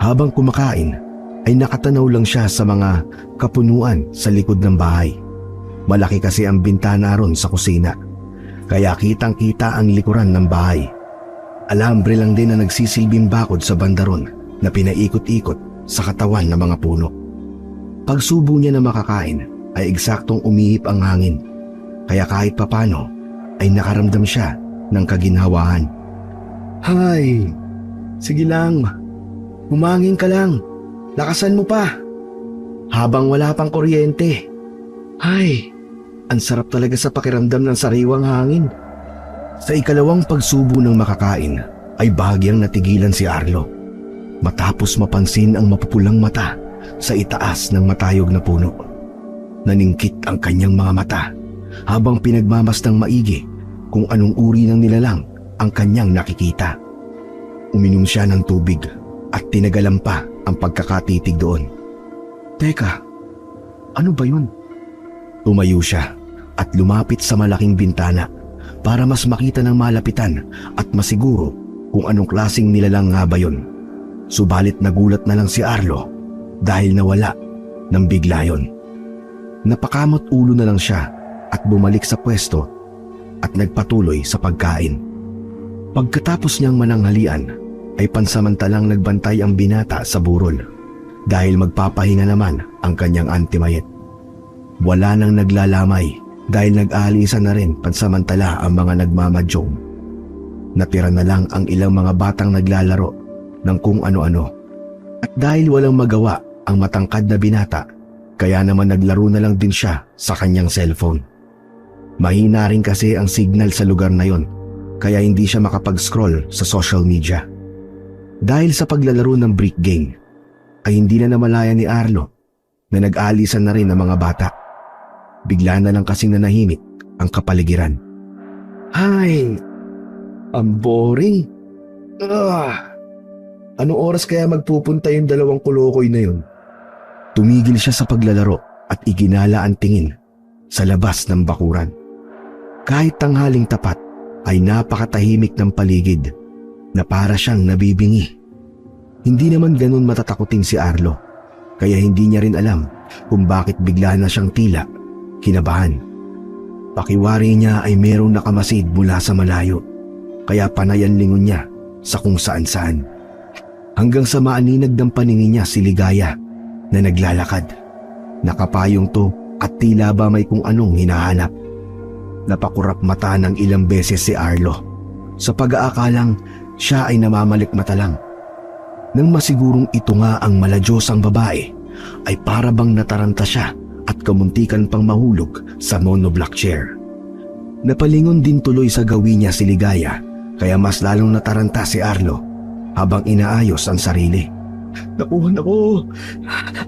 Habang kumakain ay nakatanaw lang siya sa mga kapunuan sa likod ng bahay. Malaki kasi ang bintana ron sa kusina, kaya kitang-kita ang likuran ng bahay. Alambre lang din na nagsisilbing bakod sa bandaron na pinaikot-ikot sa katawan ng mga puno. Pagsubo niya na makakain ay eksaktong umihip ang hangin, kaya kahit papano ay nakaramdam siya ng kaginhawaan. Hay, sige lang, humangin ka lang, lakasan mo pa. Habang wala pang kuryente. Hay, ang sarap talaga sa pakiramdam ng sariwang hangin. Sa ikalawang pagsubo ng makakain ay bahagyang natigilan si Arlo matapos mapansin ang mapupulang mata sa itaas ng matayog na puno. Naningkit ang kanyang mga mata habang pinagmamastang maigi kung anong uri ng nilalang ang kanyang nakikita. Uminom siya ng tubig at tinagalan pa ang pagkakatitig doon. Teka, ano ba yun? Tumayo siya at lumapit sa malaking bintana para mas makita ng malapitan at masiguro kung anong klaseng nilalang nga ba yun. Subalit nagulat na lang si Arlo dahil nawala ng bigla yun. Napakamot ulo na lang siya at bumalik sa pwesto at nagpatuloy sa pagkain. Pagkatapos niyang mananghalian ay pansamantalang nagbantay ang binata sa burol dahil magpapahinga naman ang kanyang auntie Mayet. Wala nang naglalamay dahil nag-aalisan na rin pansamantala ang mga nagmamadyong. Natira na lang ang ilang mga batang naglalaro ng kung ano-ano. At dahil walang magawa ang matangkad na binata, kaya naman naglaro na lang din siya sa kanyang cellphone. Mahina rin kasi ang signal sa lugar na yon, kaya hindi siya makapag-scroll sa social media. Dahil sa paglalaro ng brick game, ay hindi na namalayan ni Arlo na nag-aalisan na rin ang mga bata. Bigla na lang kasing nanahimik ang kapaligiran. Hay, ang boring. Anong oras kaya magpupunta yung dalawang kulokoy na yun? Tumigil siya sa paglalaro at iginala ang tingin sa labas ng bakuran. Kahit tanghaling tapat ay napakatahimik ng paligid na para siyang nabibingi. Hindi naman ganun matatakutin si Arlo, kaya hindi niya rin alam kung bakit bigla na siyang tila kinabahan. Pakiwari niya ay merong nakamasid mula sa malayo, kaya panayan lingon niya sa kung saan-saan. Hanggang sa maaninag ng paningin niya si Ligaya na naglalakad. Nakapayong to at tila ba may kung anong hinahanap. Napakurap mata ng ilang beses si Arlo sa pag-aakalang siya ay namamalikmata lang. Nang masigurong ito nga ang maladyosang babae, ay para bang nataranta siya at kamuntikan pang mahulog sa monoblock chair. Napalingon din tuloy sa gawin niya si Ligaya, kaya mas lalong nataranta si Arlo habang inaayos ang sarili. Naku,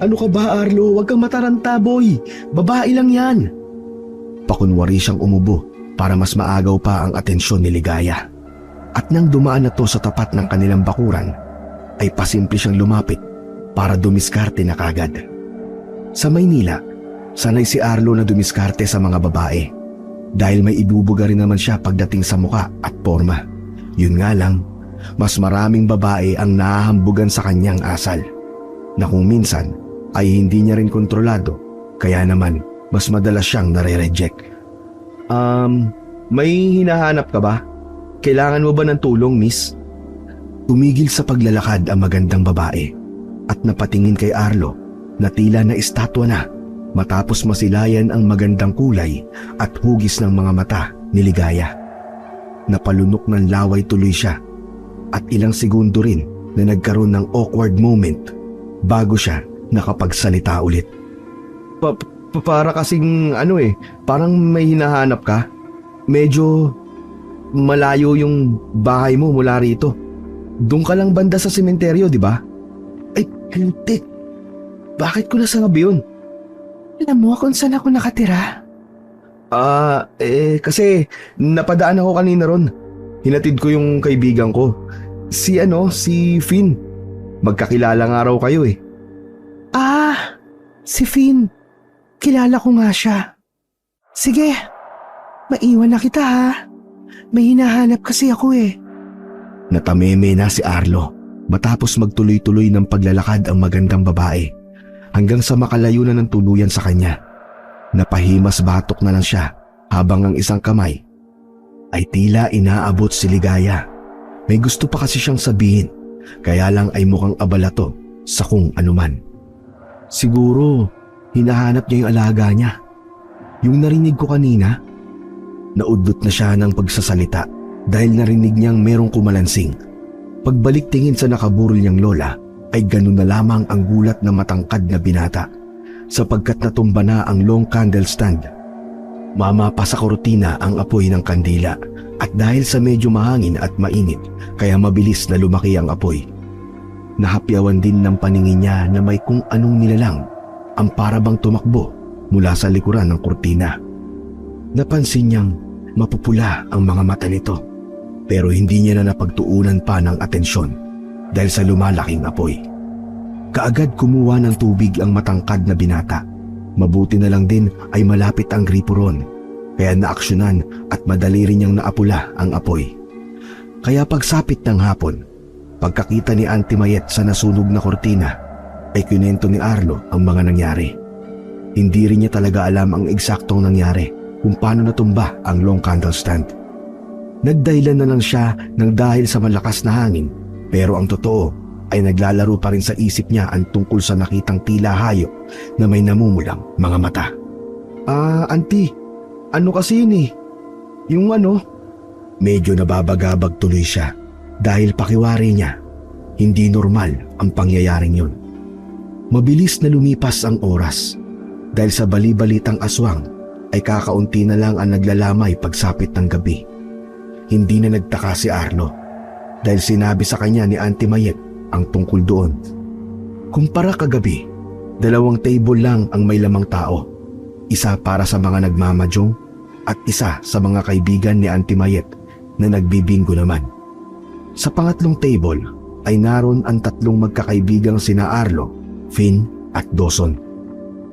ano ka ba Arlo? Huwag kang mataranta boy, babae lang yan. Pakunwari siyang umubo para mas maagaw pa ang atensyon ni Ligaya. At nang dumaan na to sa tapat ng kanilang bakuran, ay pasimple siyang lumapit para dumiskarte na kagad. Sa Maynila, sanay si Arlo na dumiskarte sa mga babae dahil may ibubuga rin naman siya pagdating sa muka at porma. Yun nga lang, mas maraming babae ang nahahambugan sa kanyang asal na kung minsan ay hindi niya rin kontrolado, kaya naman mas madalas siyang nare-reject. May hinahanap ka ba? Kailangan mo ba ng tulong, miss? Tumigil sa paglalakad ang magandang babae at napatingin kay Arlo na tila na estatwa na matapos masilayan ang magandang kulay at hugis ng mga mata ni Ligaya. Napalunok ng laway tuloy siya at ilang segundo rin na nagkaroon ng awkward moment bago siya nakapagsalita ulit. Para kasing parang may hinahanap ka. Medyo malayo yung bahay mo mula rito. Doon ka lang banda sa sementeryo, di ba? Ay, putik. Bakit ko nasabi yun? Alam mo kung saan ako nakatira? Kasi napadaan ako kanina ron. Hinatid ko yung kaibigan ko. Si Finn. Magkakilala nga raw kayo eh. Si Finn. Kilala ko nga siya. Sige, maiwan na kita ha. May hinahanap kasi ako eh. Natameme na si Arlo matapos magtuloy-tuloy ng paglalakad ang magandang babae hanggang sa makalayo na ng tuluyan sa kanya. Napahimas batok na lang siya habang ang isang kamay ay tila inaabot si Ligaya. May gusto pa kasi siyang sabihin, kaya lang ay mukhang abala to sa kung anuman. Siguro hinahanap niya yung alaga niya. Yung narinig ko kanina, naudlot na siya ng pagsasalita dahil narinig niyang merong kumalansing. Pagbalik tingin sa nakaburol niyang lola ay ganun na lamang ang gulat na matangkad na binata sapagkat natumba na ang long candle stand. Mamapa sa kortina ang apoy ng kandila at dahil sa medyo mahangin at mainit kaya mabilis na lumaki ang apoy. Nahapyawan din ng paningin niya na may kung anong nilalang ang parabang tumakbo mula sa likuran ng kurtina. Napansin niyang mapupula ang mga mata nito pero hindi niya na napagtuunan pa ng atensyon dahil sa lumalaking apoy. Kaagad kumuha ng tubig ang matangkad na binata. Mabuti na lang din ay malapit ang gripo ron kaya naaksyonan at madali rin niyang naapula ang apoy. Kaya pagsapit ng hapon, pagkakita ni Auntie Mayet sa nasunog na kortina ay kinento ni Arlo ang mga nangyari. Hindi rin niya talaga alam ang eksaktong nangyari kung paano natumba ang long candle stand. Nagdahilan na lang siya ng dahil sa malakas na hangin pero ang totoo ay naglalaro pa rin sa isip niya ang tungkol sa nakitang tila hayop na may namumulang mga mata. Auntie, ano kasi yun eh? Yung Medyo nababagabag tuloy siya dahil pakiwari niya, hindi normal ang pangyayaring yun. Mabilis na lumipas ang oras dahil sa bali-balitang aswang ay kakaunti na lang ang naglalamay pagsapit ng gabi. Hindi na nagtaka si Arlo dahil sinabi sa kanya ni Auntie Mayet ang tungkol doon. Kumpara kagabi, 2 table lang ang may lamang tao. Isa para sa mga nagmamadyong at isa sa mga kaibigan ni Auntie Mayet na nagbibingo naman. Sa pangatlong table ay naroon ang 3 magkakaibigang sina Arlo, Finn at Dawson.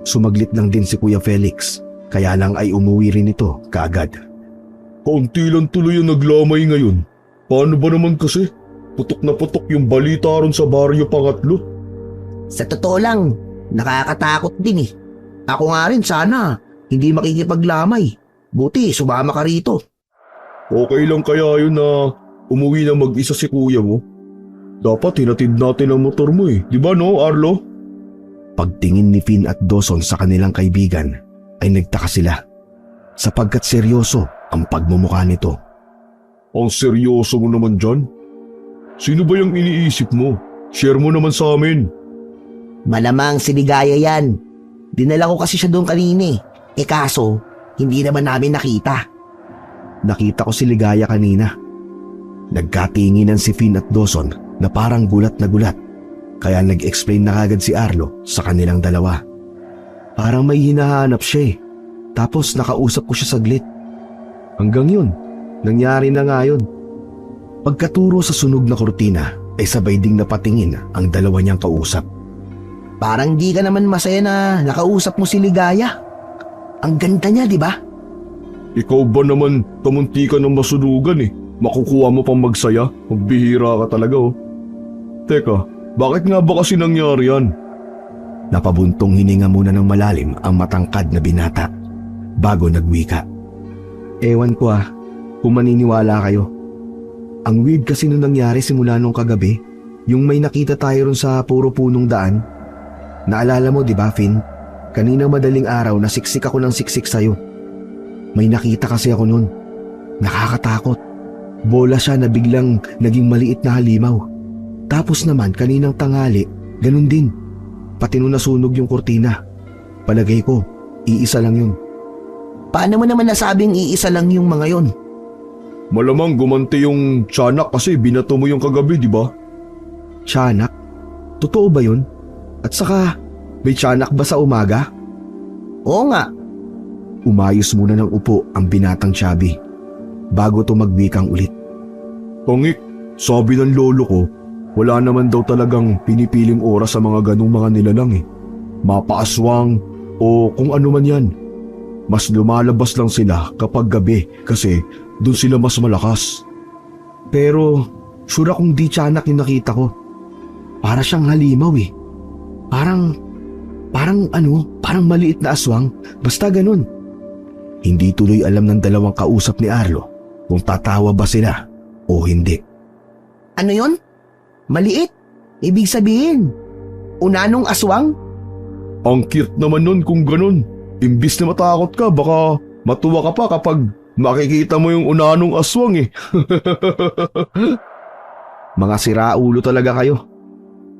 Sumaglit lang din si Kuya Felix, kaya lang ay umuwi rin ito kaagad. Kaunti lang tuloy ang naglamay ngayon. Paano ba naman kasi? Putok na putok yung balita ron sa baryo pangatlo. Sa totoo lang, nakakatakot din eh. Ako nga rin sana, hindi makikipaglamay. Buti, sumama ka rito. Okay lang kaya yun na umuwi na mag-isa si kuya mo? Dapat hinatid natin ang motor mo eh. Di ba no, Arlo? Pagtingin ni Finn at Dawson sa kanilang kaibigan ay nagtaka sila sapagkat seryoso ang pagmumukha nito. Ang seryoso mo naman dyan? Sino ba yung iniisip mo? Share mo naman sa amin. Malamang si Ligaya yan. Dinala ko kasi siya doon kanina eh. Kaso, hindi naman namin nakita. Nakita ko si Ligaya kanina. Nagkatinginan si Finn at Dawson na parang gulat na gulat. Kaya nag-explain na kagad si Arlo sa kanilang dalawa. Parang may hinahanap siya eh. Tapos nakausap ko siya saglit. Hanggang yun, nangyari na nga yun. Pagkaturo sa sunog na kortina ay sabay ding napatingin ang dalawa niyang kausap. Parang di ka naman masaya na nakausap mo si Ligaya. Ang ganda niya, di ba? Ikaw ba naman kamunti ka ng masunugan eh? Makukuha mo pang magsaya? Magbihira ka talaga oh. Teka, bakit nga ba kasi nangyari yan? Napabuntong hininga muna ng malalim ang matangkad na binata bago nagwika. Ewan ko kung maniniwala kayo. Ang weird kasi nung nangyari simula nung kagabi, yung may nakita tayo ron sa puro punong daan. Naalala mo, di ba, Finn? Kanina madaling araw nasiksik ako ng siksik sa'yo. May nakita kasi ako nun. Nakakatakot. Bola siya na biglang naging maliit na halimaw. Tapos naman kaninang tanghali, ganun din. Pati nung nasunog yung kurtina. Palagay ko, iisa lang yun. Paano mo naman nasabing iisa lang yung mga yon? Malamang gumanti yung tiyanak kasi binato mo yung kagabi, di ba? Tiyanak? Totoo ba yun? At saka, may tiyanak ba sa umaga? Oo nga. Umayos muna ng upo ang binatang Chubby bago tumagwikang ulit. Pangik, sabi ng lolo ko, wala naman daw talagang pinipiling oras sa mga ganung mga nilalang eh. Mapaaswang o kung ano man yan. Mas lumalabas lang sila kapag gabi kasi dun sila mas malakas. Pero, sure akong di tiyanak yung nakita ko. Para siyang halimaw eh. Parang maliit na aswang. Basta ganun. Hindi tuloy alam ng dalawang kausap ni Arlo kung tatawa ba sila o hindi. Ano yon? Maliit? Ibig sabihin, unanong aswang? Ang cute naman nun kung ganun. Imbis na matakot ka, baka matuwa ka pa kapag makikita mo yung unanong aswang eh. Mga siraulo talaga kayo.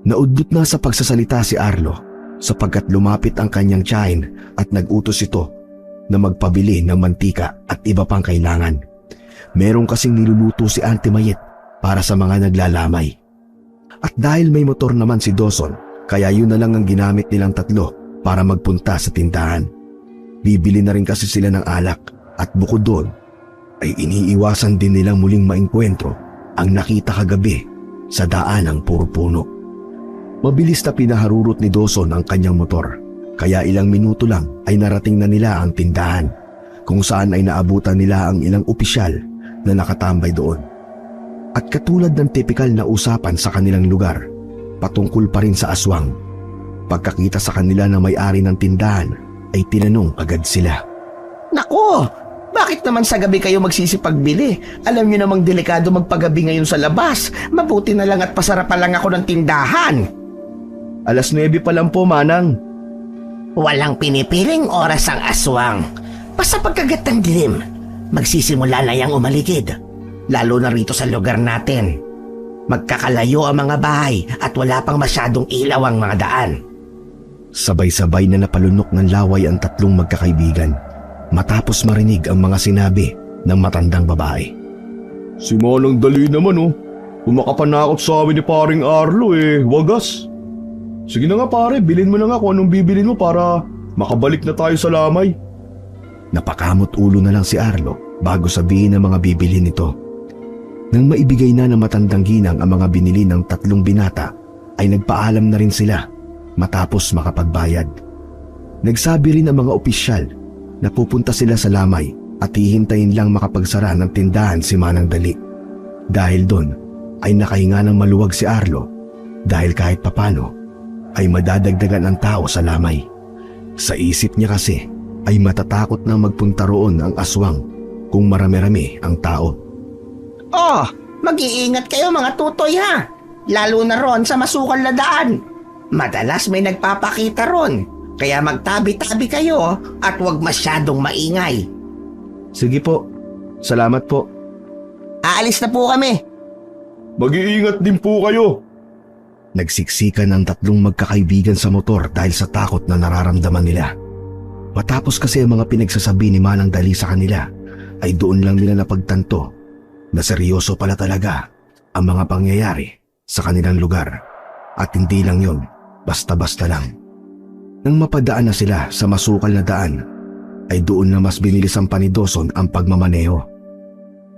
Naudlot na sa pagsasalita si Arlo sapagkat lumapit ang kanyang tiyahin at nag-utos ito na magpabili ng mantika at iba pang kailangan. Meron kasing niluluto si Auntie Mayet para sa mga naglalamay. At dahil may motor naman si Dawson, kaya yun na lang ang ginamit nilang tatlo para magpunta sa tindahan. Bibili na rin kasi sila ng alak at bukod doon ay iniiwasan din nilang muling maengkwentro ang nakita kagabi sa daan ng puro puno. Mabilis na pinaharurot ni Dawson ang kanyang motor. Kaya ilang minuto lang ay narating na nila ang tindahan kung saan ay naabutan nila ang ilang opisyal na nakatambay doon. At katulad ng tipikal na usapan sa kanilang lugar, patungkol pa rin sa aswang. Pagkakita sa kanila na may-ari ng tindahan ay tinanong agad sila. Nako! Bakit naman sa gabi kayo magsisipagbili? Alam niyo namang delikado magpagabi ngayon sa labas. Mabuti na lang at pasarapan lang ako ng tindahan. 9:00 pa lang po, Manang. Walang pinipiling oras ang aswang. Basta pagkagat ng dilim, magsisimula na yang umaligid. Lalo na rito sa lugar natin. Magkakalayo ang mga bahay at wala pang masyadong ilaw ang mga daan. Sabay-sabay na napalunok ng laway ang tatlong magkakaibigan matapos marinig ang mga sinabi ng matandang babae. Si Manang Dali naman oh. Kumakapanakot sa amin ni paring Arlo eh, wagas. Sige na nga pare, bilhin mo na nga kung anong bibilin mo para makabalik na tayo sa lamay. Napakamot ulo na lang si Arlo bago sabihin ang mga bibilhin nito. Nang maibigay na ng matandang ginang ang mga binili ng tatlong binata, ay nagpaalam na rin sila matapos makapagbayad. Nagsabi rin ang mga opisyal na pupunta sila sa lamay at hihintayin lang makapagsara ng tindahan si Manang Dali. Dahil doon ay nakahinga ng maluwag si Arlo dahil kahit papano ay madadagdagan ang tao sa lamay. Sa isip niya kasi ay matatakot na magpunta roon ang aswang kung marami-rami ang tao. Oh, mag-iingat kayo mga tutoy ha. Lalo na ron sa masukal na daan. Madalas may nagpapakita ron. Kaya magtabi-tabi kayo at huwag masyadong maingay. Sige po, salamat po. Aalis na po kami. Mag-iingat din po kayo. Nagsiksikan ang tatlong magkakaibigan sa motor dahil sa takot na nararamdaman nila. Matapos kasi ang mga pinagsasabi ni Manang Dali sa kanila, ay doon lang nila napagtanto na seryoso pala talaga ang mga pangyayari sa kanilang lugar. At hindi lang yon, basta-basta lang. Nang mapadaan na sila sa masukal na daan, ay doon na mas binilisan pa ni Dawson ang pagmamaneho.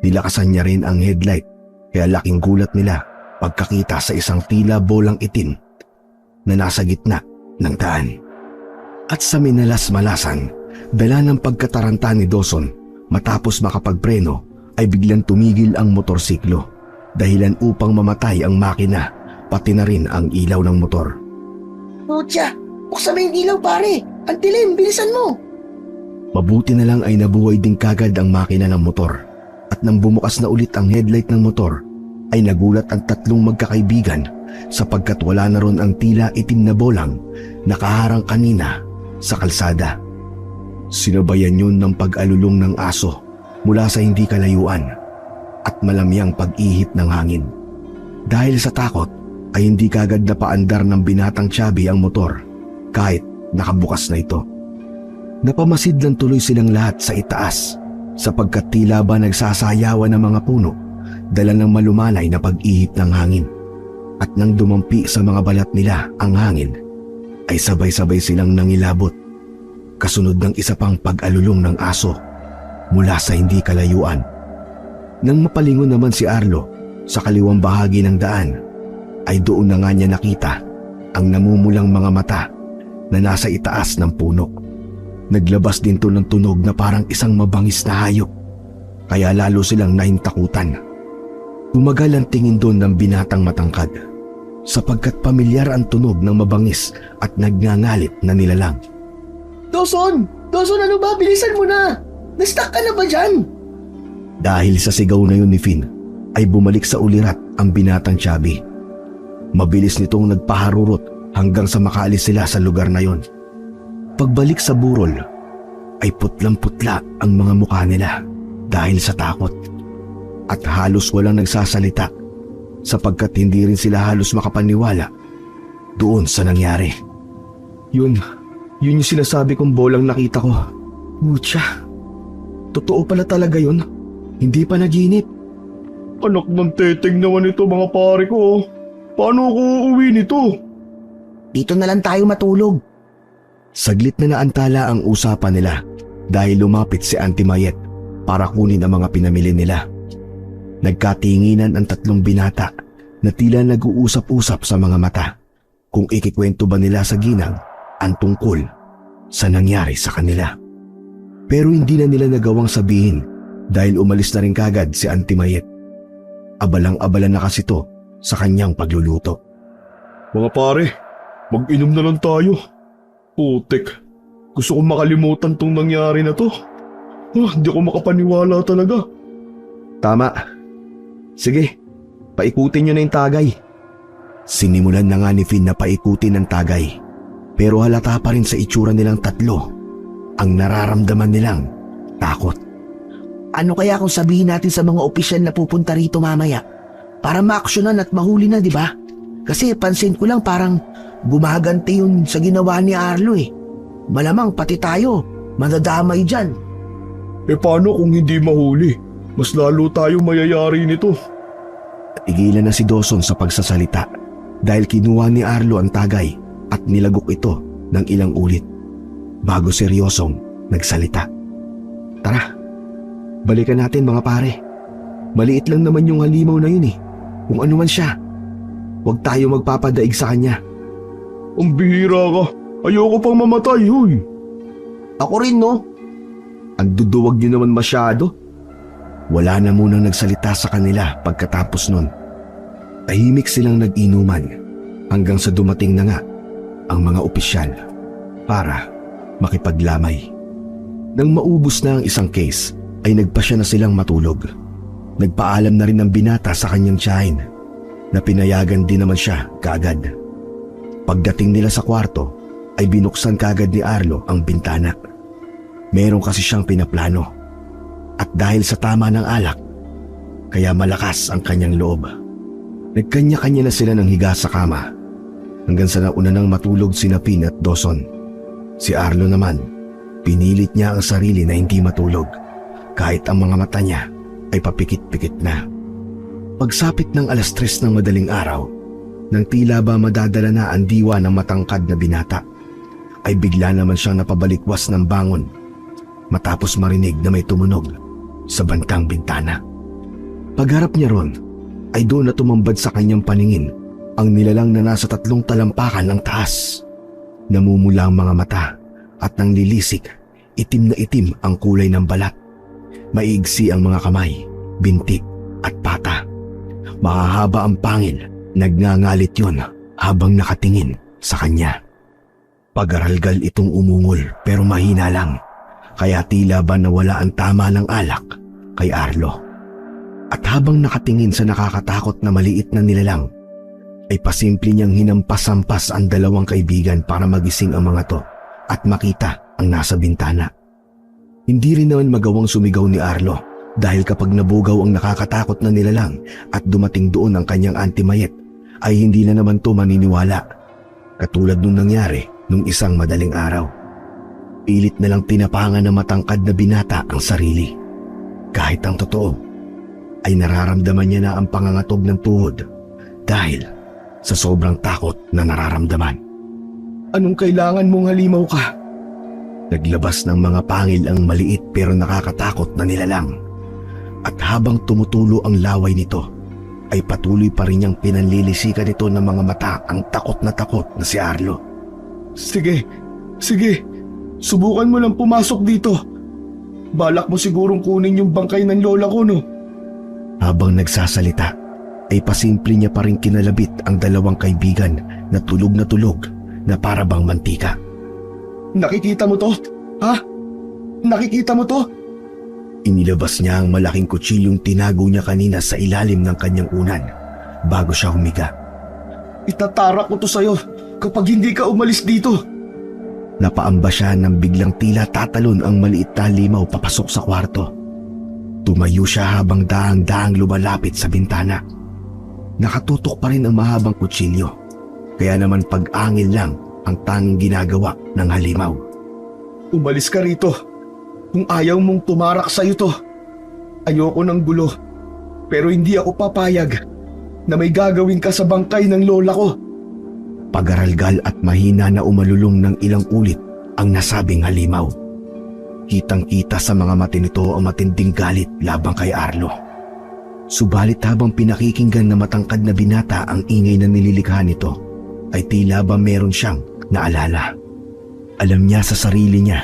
Nilakasan niya rin ang headlight kaya laking gulat nila pagkakita sa isang tila bolang itim na nasa gitna ng daan. At sa minalas-malasan, dala ng pagkataranta ni Dawson matapos makapagpreno ay biglang tumigil ang motorsiklo dahilan upang mamatay ang makina pati na rin ang ilaw ng motor. Putya, buksan mo yung ilaw pare. Ang dilim, bilisan mo. Mabuti na lang ay nabuhay din kagad ang makina ng motor at nang bumukas na ulit ang headlight ng motor ay nagulat ang tatlong magkakaibigan sapagkat wala na ron ang tila itim na bolang nakaharang kanina sa kalsada. Sinabayan yun ng pag-alulong ng aso mula sa hindi kalayuan at malamyang pag-ihip ng hangin. Dahil sa takot ay hindi kagad napaandar ng binatang Chubby ang motor kahit nakabukas na ito. Napamasid lang tuloy silang lahat sa itaas sapagkat tila ba nagsasayawan ng mga puno dala ng malumanay na pag-ihip ng hangin. At nang dumampi sa mga balat nila ang hangin ay sabay-sabay silang nangilabot kasunod ng isa pang pag-alulong ng aso mula sa hindi kalayuan. Nang mapalingon naman si Arlo sa kaliwang bahagi ng daan ay doon na nga niya nakita ang namumulang mga mata na nasa itaas ng puno. Naglabas din to ng tunog na parang isang mabangis na hayop kaya lalo silang nahintakutan. Tumagal ang tingin doon ng binatang matangkad sapagkat pamilyar ang tunog ng mabangis at nagngangalit na nilalang. Dawson! Dawson, ano ba? Bilisan mo na! Na-stuck ka na ba dyan? Dahil sa sigaw na yun ni Finn ay bumalik sa ulirat ang binatang Chubby. Mabilis nitong nagpaharurot hanggang sa makaalis sila sa lugar na yon. Pagbalik sa burol ay putlang-putla ang mga mukha nila dahil sa takot at halos walang nagsasalita sapagkat hindi rin sila halos makapaniwala doon sa nangyari. Yun yung sinasabi kong bolang nakita ko. Mucha, totoo pala talaga yun. Hindi pa naginip. Anak ng teteng naman ito mga pare ko. Paano ako uuwi nito? Dito na lang tayo matulog. Saglit na naantala ang usapan nila dahil lumapit si Auntie Mayet para kunin ang mga pinamili nila. Nagkatinginan ang tatlong binata na tila nag-uusap-usap sa mga mata kung ikikwento ba nila sa ginang ang tungkol sa nangyari sa kanila. Pero hindi na nila nagawang sabihin dahil umalis na rin kagad si Auntie Mayet. Abalang-abala na kasi to sa kanyang pagluluto. Mga pare, mag-inom na lang tayo. Putik, gusto kong makalimutan tong nangyari na to. Hindi ako makapaniwala talaga. Tama. Sige, paikutin nyo na yung tagay. Sinimulan na nga ni Finn na paikutin ang tagay. Pero halata pa rin sa itsura nilang tatlo ang nararamdaman nilang takot. Ano kaya kung sabihin natin sa mga opisyal na pupunta rito mamaya para maaksyonan at mahuli na, di ba? Kasi pansin ko lang parang gumaganti yun sa ginawa ni Arlo eh. Malamang pati tayo madadamay dyan. Paano kung hindi mahuli? Mas lalo tayo mayayari nito. Tigilan na si Dawson sa pagsasalita dahil kinuha ni Arlo ang tagay at nilagok ito ng ilang ulit bago seryosong nagsalita. Tara, balikan natin mga pare. Maliit lang naman yung halimaw na yun eh. Kung ano man siya, huwag tayo magpapadaig sa kanya. Ang bihira ka. Ayoko pang mamatay, huy. Ako rin no. Ang duduwag niyo naman masyado. Wala na munang nagsalita sa kanila pagkatapos nun. Tahimik silang nag-inuman hanggang sa dumating na nga ang mga opisyal para makipaglamay. Nang maubos na ang isang case ay nagpasya na silang matulog. Nagpaalam na rin ng binata sa kanyang tiyahin na pinayagan din naman siya kaagad. Pagdating nila sa kwarto ay binuksan kaagad ni Arlo ang bintana. Meron kasi siyang pinaplano at dahil sa tama ng alak kaya malakas ang kanyang loob. Nagkanya-kanya na sila ng higa sa kama hanggang sa nauna nang matulog sina Finn at Dawson. Si Arlo naman, pinilit niya ang sarili na hindi matulog kahit ang mga mata niya ay papikit-pikit na. Pagsapit ng 3:00 ng madaling araw, nang tila ba madadala na ang diwa ng matangkad na binata, ay bigla naman siyang napabalikwas ng bangon matapos marinig na may tumunog sa bantang bintana. Pagharap niya ron, ay doon na tumambad sa kanyang paningin ang nilalang na nasa 3 talampakan ng taas. Namumula ang mga mata at nang lilisik, itim na itim ang kulay ng balat. Maigsi ang mga kamay, binti at pata. Mahahaba ang pangil, nagngangalit yon habang nakatingin sa kanya. Pagaralgal itong umungol pero mahina lang, kaya tila ba nawala ang tama ng alak kay Arlo. At habang nakatingin sa nakakatakot na maliit na nilalang, ay pasimple niyang hinampas-hampas ang 2 kaibigan para magising ang mga to at makita ang nasa bintana. Hindi rin naman magawang sumigaw ni Arlo dahil kapag nabugaw ang nakakatakot na nilalang at dumating doon ang kanyang antimayet, ay hindi na naman to maniniwala. Katulad nung nangyari nung isang madaling araw. Pilit na lang tinapangan ng matangkad na binata ang sarili. Kahit ang totoo, ay nararamdaman niya na ang pangangatog ng tuhod dahil sa sobrang takot na nararamdaman. Anong kailangan mong halimaw ka? Naglabas ng mga pangil ang maliit pero nakakatakot na nilalang. At habang tumutulo ang laway nito, ay patuloy pa rin niyang pinanlilisikan nito ng mga mata ang takot na si Arlo. Sige, subukan mo lang pumasok dito. Balak mo sigurong kunin yung bangkay ng lola ko, no? Habang nagsasalita, ay pasimple niya pa rin kinalabit ang 2 kaibigan na tulog na para bang mantika. Nakikita mo to? Ha? Nakikita mo to? Inilabas niya ang malaking kutsilyong tinago niya kanina sa ilalim ng kanyang unan bago siya humiga. Itatarak ko to sa'yo kapag hindi ka umalis dito. Napaamba siya nang biglang tila tatalon ang maliit na halimaw papasok sa kwarto. Tumayo siya habang daang-daang lumalapit sa bintana. Nakatutok pa rin ang mahabang kutsilyo, kaya naman pag-angil lang ang tanging ginagawa ng halimaw. Umalis ka rito. Kung ayaw mong tumarak sa'yo to. Ayoko ng gulo, pero hindi ako papayag na may gagawin ka sa bangkay ng lola ko. Pagaralgal at mahina na umalulong ng ilang ulit ang nasabing halimaw. Kitang-kita sa mga mata nito ang matinding galit labang kay Arlo. Subalit habang pinakikinggan na matangkad na binata ang ingay na nililikha nito, ay tila ba meron siyang naalala. Alam niya sa sarili niya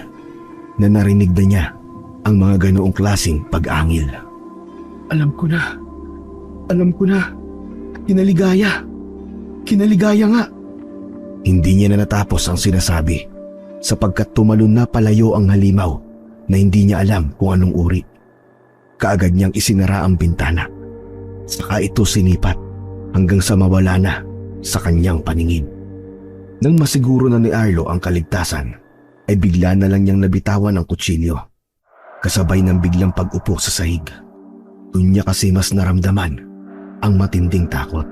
na narinig na niya ang mga ganoong klaseng pag-angil. Alam ko na. Kinaligaya nga. Hindi niya na natapos ang sinasabi sapagkat tumalon na palayo ang halimaw na hindi niya alam kung anong uri. Kaagad niyang isinara ang bintana. Saka ito sinipat hanggang sa mawala na sa kanyang paningin. Nang masiguro na ni Arlo ang kaligtasan, ay bigla na lang niyang nabitawan ang kutsilyo. Kasabay ng biglang pag-upo sa sahig. Doon niya kasi mas naramdaman ang matinding takot.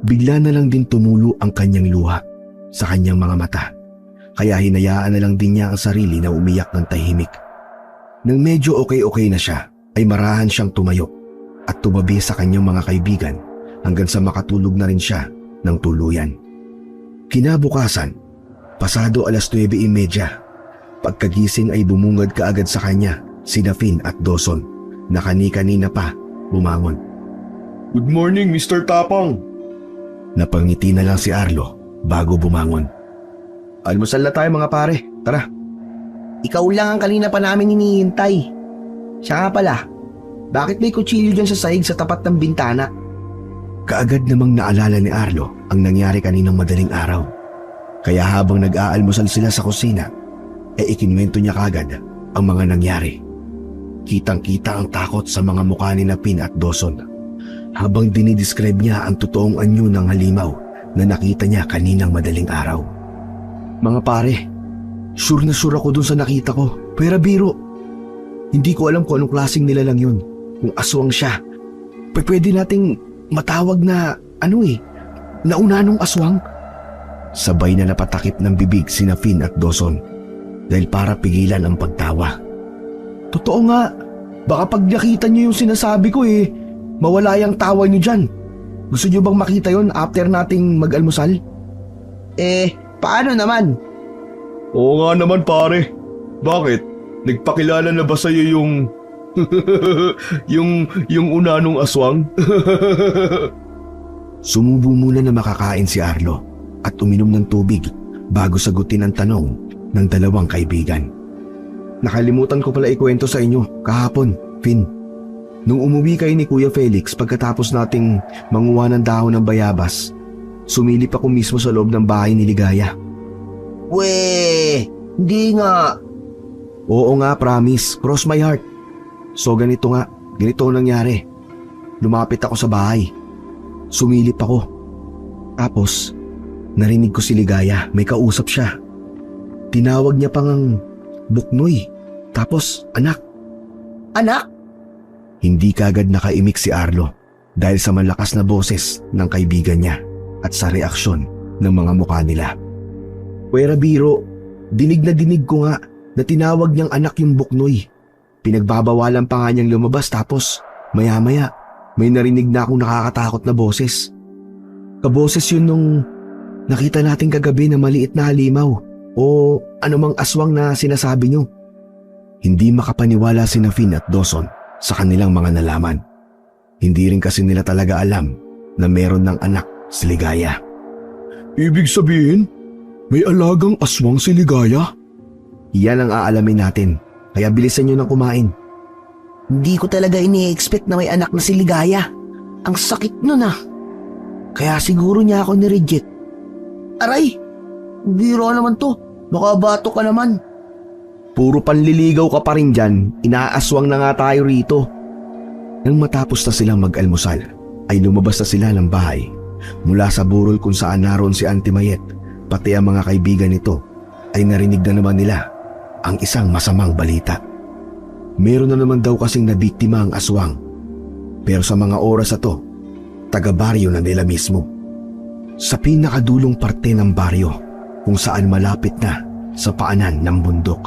Bigla na lang din tumulo ang kanyang luha sa kanyang mga mata. Kaya hinayaan na lang din niya ang sarili na umiyak ng tahimik. Nang medyo okay na siya, ay marahan siyang tumayo at tumabi sa kanyang mga kaibigan hanggang sa makatulog na rin siya ng tuluyan. Kinabukasan, pasado 9:30, pagkagising ay bumungad kaagad sa kanya sina Finn at Dawson na kani-kanina pa bumangon. Good morning, Mr. Tapang. Napangiti na lang si Arlo bago bumangon. Almusal na tayo mga pare, tara. Ikaw lang ang kanina pa namin hinihintay. Siya nga pala, bakit may kutsilyo dyan sa sahig sa tapat ng bintana? Kaagad namang naalala ni Arlo ang nangyari kaninang madaling araw. Kaya habang nag-aalmusal sila sa kusina, ikinwento niya kaagad ang mga nangyari. Kitang-kita ang takot sa mga mukha ni Pin at Dawson habang dinidescribe niya ang totoong anyo ng halimaw na nakita niya kaninang madaling araw. Mga pare, sure na sure ako dun sa nakita ko, pero biro. Hindi ko alam kung anong klaseng nilalang yun, kung aswang siya. Pwede nating matawag na naunanong aswang. Sabay na napatakip ng bibig sina Finn at Dawson dahil para pigilan ang pagtawa. Totoo nga, baka pag nakita niyo yung sinasabi ko mawala yung tawa niyo dyan. Gusto niyo bang makita yon after nating mag-almusal? Paano naman? Oo nga naman pare. Bakit? Nagpakilala na ba sa'yo yung yung una nung aswang? Sumubo muna na makakain si Arlo at uminom ng tubig bago sagutin ang tanong ng dalawang kaibigan. Nakalimutan ko pala ikwento sa inyo kahapon, Finn. Nung umuwi kayo ni Kuya Felix pagkatapos nating manguha ng dahon ng bayabas, sumilip ako mismo sa loob ng bahay ni Ligaya. Weh, hindi nga. Oo nga, promise. Cross my heart. So ganito ang nangyari. Lumapit ako sa bahay. Sumilip ako. Tapos, narinig ko si Ligaya. May kausap siya. Tinawag niya pang ang Buknoy. Tapos, anak. Anak? Hindi kagad nakaimik si Arlo dahil sa malakas na boses ng kaibigan niya at sa reaksyon ng mga mukha nila. Puwera biro, dinig ko nga na tinawag niyang anak yung Buknoy. Pinagbabawalan pa nga niyang lumabas tapos maya-maya may narinig na akong nakakatakot na boses. Kaboses yun nung nakita natin kagabi na maliit na halimaw o anumang aswang na sinasabi niyo. Hindi makapaniwala si Finn at Dawson sa kanilang mga nalaman. Hindi rin kasi nila talaga alam na meron ng anak si Ligaya. Ibig sabihin, may alagang aswang si Ligaya? Iyan ang aalamin natin, kaya bilisan nyo ng kumain. Hindi ko talaga ini-expect na may anak na si Ligaya. Ang sakit nun ah. Kaya siguro niya ako ni-reject. Aray, biro naman to. Nakabato ka naman. Puro panliligaw ka pa rin dyan, inaaswang na nga tayo rito. Nang matapos na silang mag-almusal, ay lumabas na sila ng bahay. Mula sa burol kung saan naroon si Auntie Mayet, pati ang mga kaibigan nito, ay narinig na naman nila ang isang masamang balita. Meron na naman daw kasing nabiktima ang aswang. Pero sa mga oras na to, taga-baryo na nila mismo. Sa pinakadulong parte ng baryo, kung saan malapit na sa paanan ng bundok.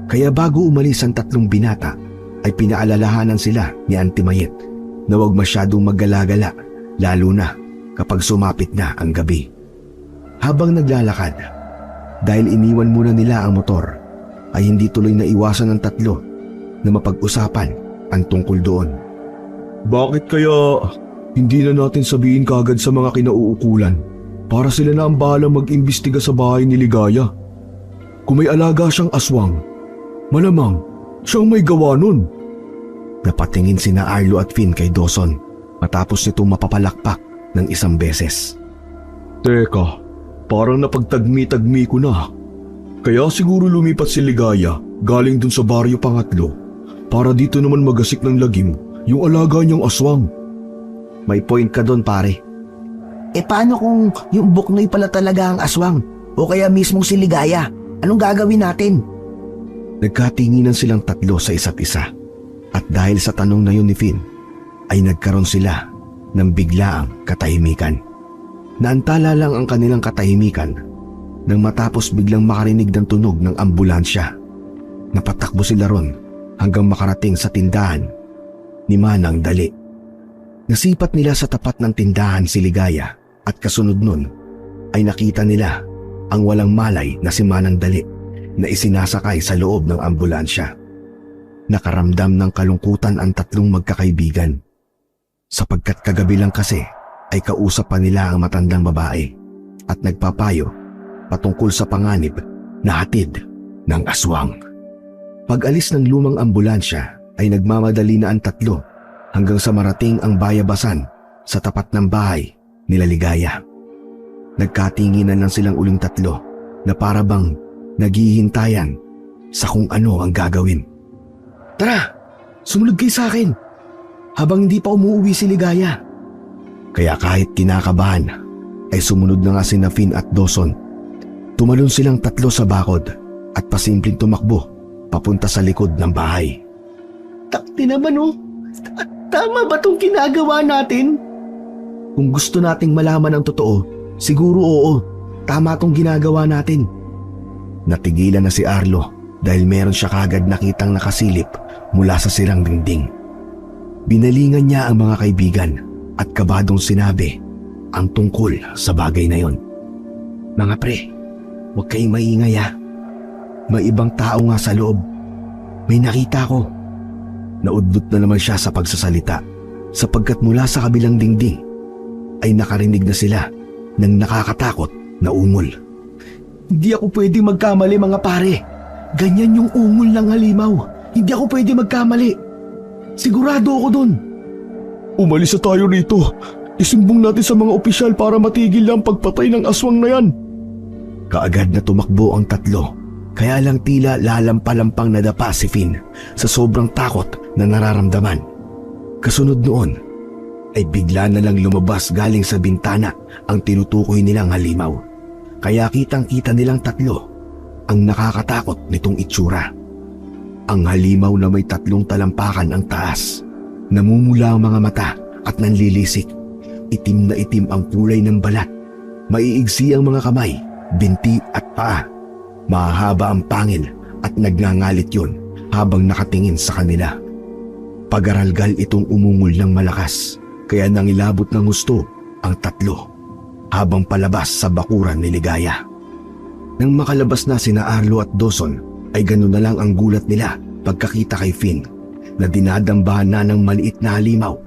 Kaya bago umalis ang tatlong binata, ay pinaalalahanan sila ni Auntie Mayet na huwag masyadong maggalagala, lalo na kapag sumapit na ang gabi. Habang naglalakad, dahil iniwan muna nila ang motor, ay hindi tuloy na iwasan ng tatlo na mapag-usapan ang tungkol doon. Bakit kaya hindi na natin sabihin kagad sa mga kinauukulan para sila na ang bahalang mag-imbestiga sa bahay ni Ligaya? Kung may alaga siyang aswang, malamang siyang may gawa nun. Napatingin sina Arlo at Finn kay Dawson matapos nitong mapapalakpak ng isang beses. Teka, parang napagtagmi-tagmi ko na. Kaya siguro lumipat si Ligaya galing dun sa baryo pangatlo para dito naman magasik ng lagim yung alaga niyang aswang. May point ka doon, pare. Paano kung yung Buknoy pala talaga ang aswang? O kaya mismong si Ligaya? Anong gagawin natin? Nagkatinginan silang tatlo sa isa't isa. At dahil sa tanong na yun ni Finn, ay nagkaroon sila ng biglaang katahimikan. Naantala lang ang kanilang katahimikan nang matapos biglang makarinig ng tunog ng ambulansya. Napatakbo sila ron hanggang makarating sa tindahan ni Manang Dali. Nasipat nila sa tapat ng tindahan si Ligaya at kasunod nun ay nakita nila ang walang malay na si Manang Dali na isinasakay sa loob ng ambulansya. Nakaramdam ng kalungkutan ang tatlong magkakaibigan. Sapagkat kagabi lang kasi ay kausap pa nila ang matandang babae at nagpapayo patungkol sa panganib na hatid ng aswang. Pag-alis ng lumang ambulansya ay nagmamadali na ang tatlo hanggang sa marating ang bayabasan sa tapat ng bahay nila Ligaya. Nagkatinginan lang silang uling tatlo na para bang naghihintayan sa kung ano ang gagawin. Tara, sumunod kayo sa akin habang hindi pa umuwi si Ligaya. Kaya kahit kinakabahan ay sumunod na nga sina Finn at Dawson. Tumalon silang tatlo sa bakod at pasimpleng tumakbo papunta sa likod ng bahay. Takti naman oh. Tama ba tong ginagawa natin? Kung gusto nating malaman ang totoo, siguro oo. Tama tong ginagawa natin. Natigilan na si Arlo dahil meron siya kagad nakitang nakasilip mula sa sirang dingding. Binalingan niya ang mga kaibigan at kabadong sinabi ang tungkol sa bagay na yon. Mga pre, huwag kayong maingay ha. May ibang tao nga sa loob. May nakita ko. Naudlot na naman siya sa pagsasalita sapagkat mula sa kabilang dingding ay nakarinig na sila ng nakakatakot na ungol. Hindi ako pwede magkamali mga pare. Ganyan yung ungol ng halimaw. Hindi ako pwede magkamali. Sigurado ako dun. Umalis na tayo rito. Isumbong natin sa mga opisyal para matigil ang pagpatay ng aswang na yan. Kaagad na tumakbo ang tatlo, kaya lang tila lalampalampang nadapa si Finn sa sobrang takot na nararamdaman. Kasunod noon ay bigla na lang lumabas galing sa bintana ang tinutukoy nilang halimaw. Kaya kitang-kita nilang tatlo ang nakakatakot nitong itsura. Ang halimaw na may 3 talampakan ang taas. Namumula ang mga mata at nanlilisik. Itim na itim ang kulay ng balat. Maiigsi ang mga kamay, binti at paa. Mahaba ang pangil at nagngangalit yon habang nakatingin sa kanila. Pagaralgal itong umungol ng malakas, kaya nangilabot ng gusto ang tatlo habang palabas sa bakuran ni Ligaya. Nang makalabas na sina Arlo at Dawson ay ganoon na lang ang gulat nila pagkakita kay Finn na dinadambahan na ng maliit na halimaw.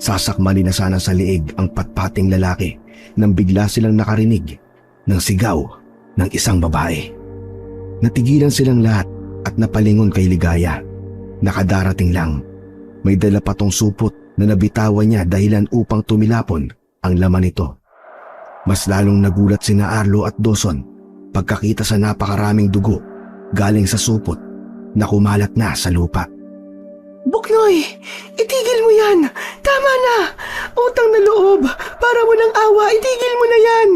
Sasakmali na sana sa liig ang patpating lalaki nang bigla silang nakarinig ng sigaw ng isang babae. Natigilan silang lahat at napalingon kay Ligaya. Nakadarating lang. May dala pa tong supot na nabitawan niya dahilan upang tumilapon ang laman nito. Mas lalong nagulat sina Arlo at Dawson pagkakita sa napakaraming dugo galing sa supot na kumalat na sa lupa. Buknoy, itigil mo yan. Tama na. Utang na loob. Para mo ng awa, itigil mo na yan.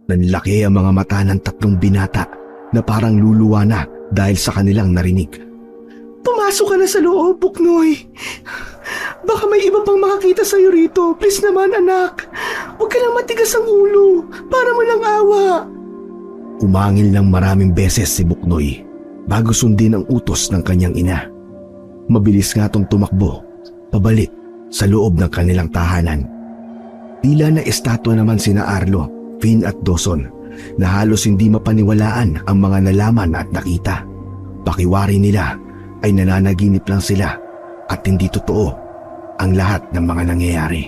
Nanlaki ang mga mata ng 3 binata na parang luluwa na dahil sa kanilang narinig. Pumasok ka na sa loob, Buknoy. Baka may iba pang makakita sa'yo rito. Please naman, anak. Huwag ka lang matigas ang ulo. Para mo ng awa. Umangil ng maraming beses si Buknoy bago sundin ang utos ng kanyang ina. Mabilis nga tong tumakbo, pabalik sa loob ng kanilang tahanan. Tila na estatwa naman sina Arlo, Finn at Dawson na halos hindi mapaniwalaan ang mga nalaman at nakita. Pakiwari nila ay nananaginip lang sila at hindi totoo ang lahat ng mga nangyayari.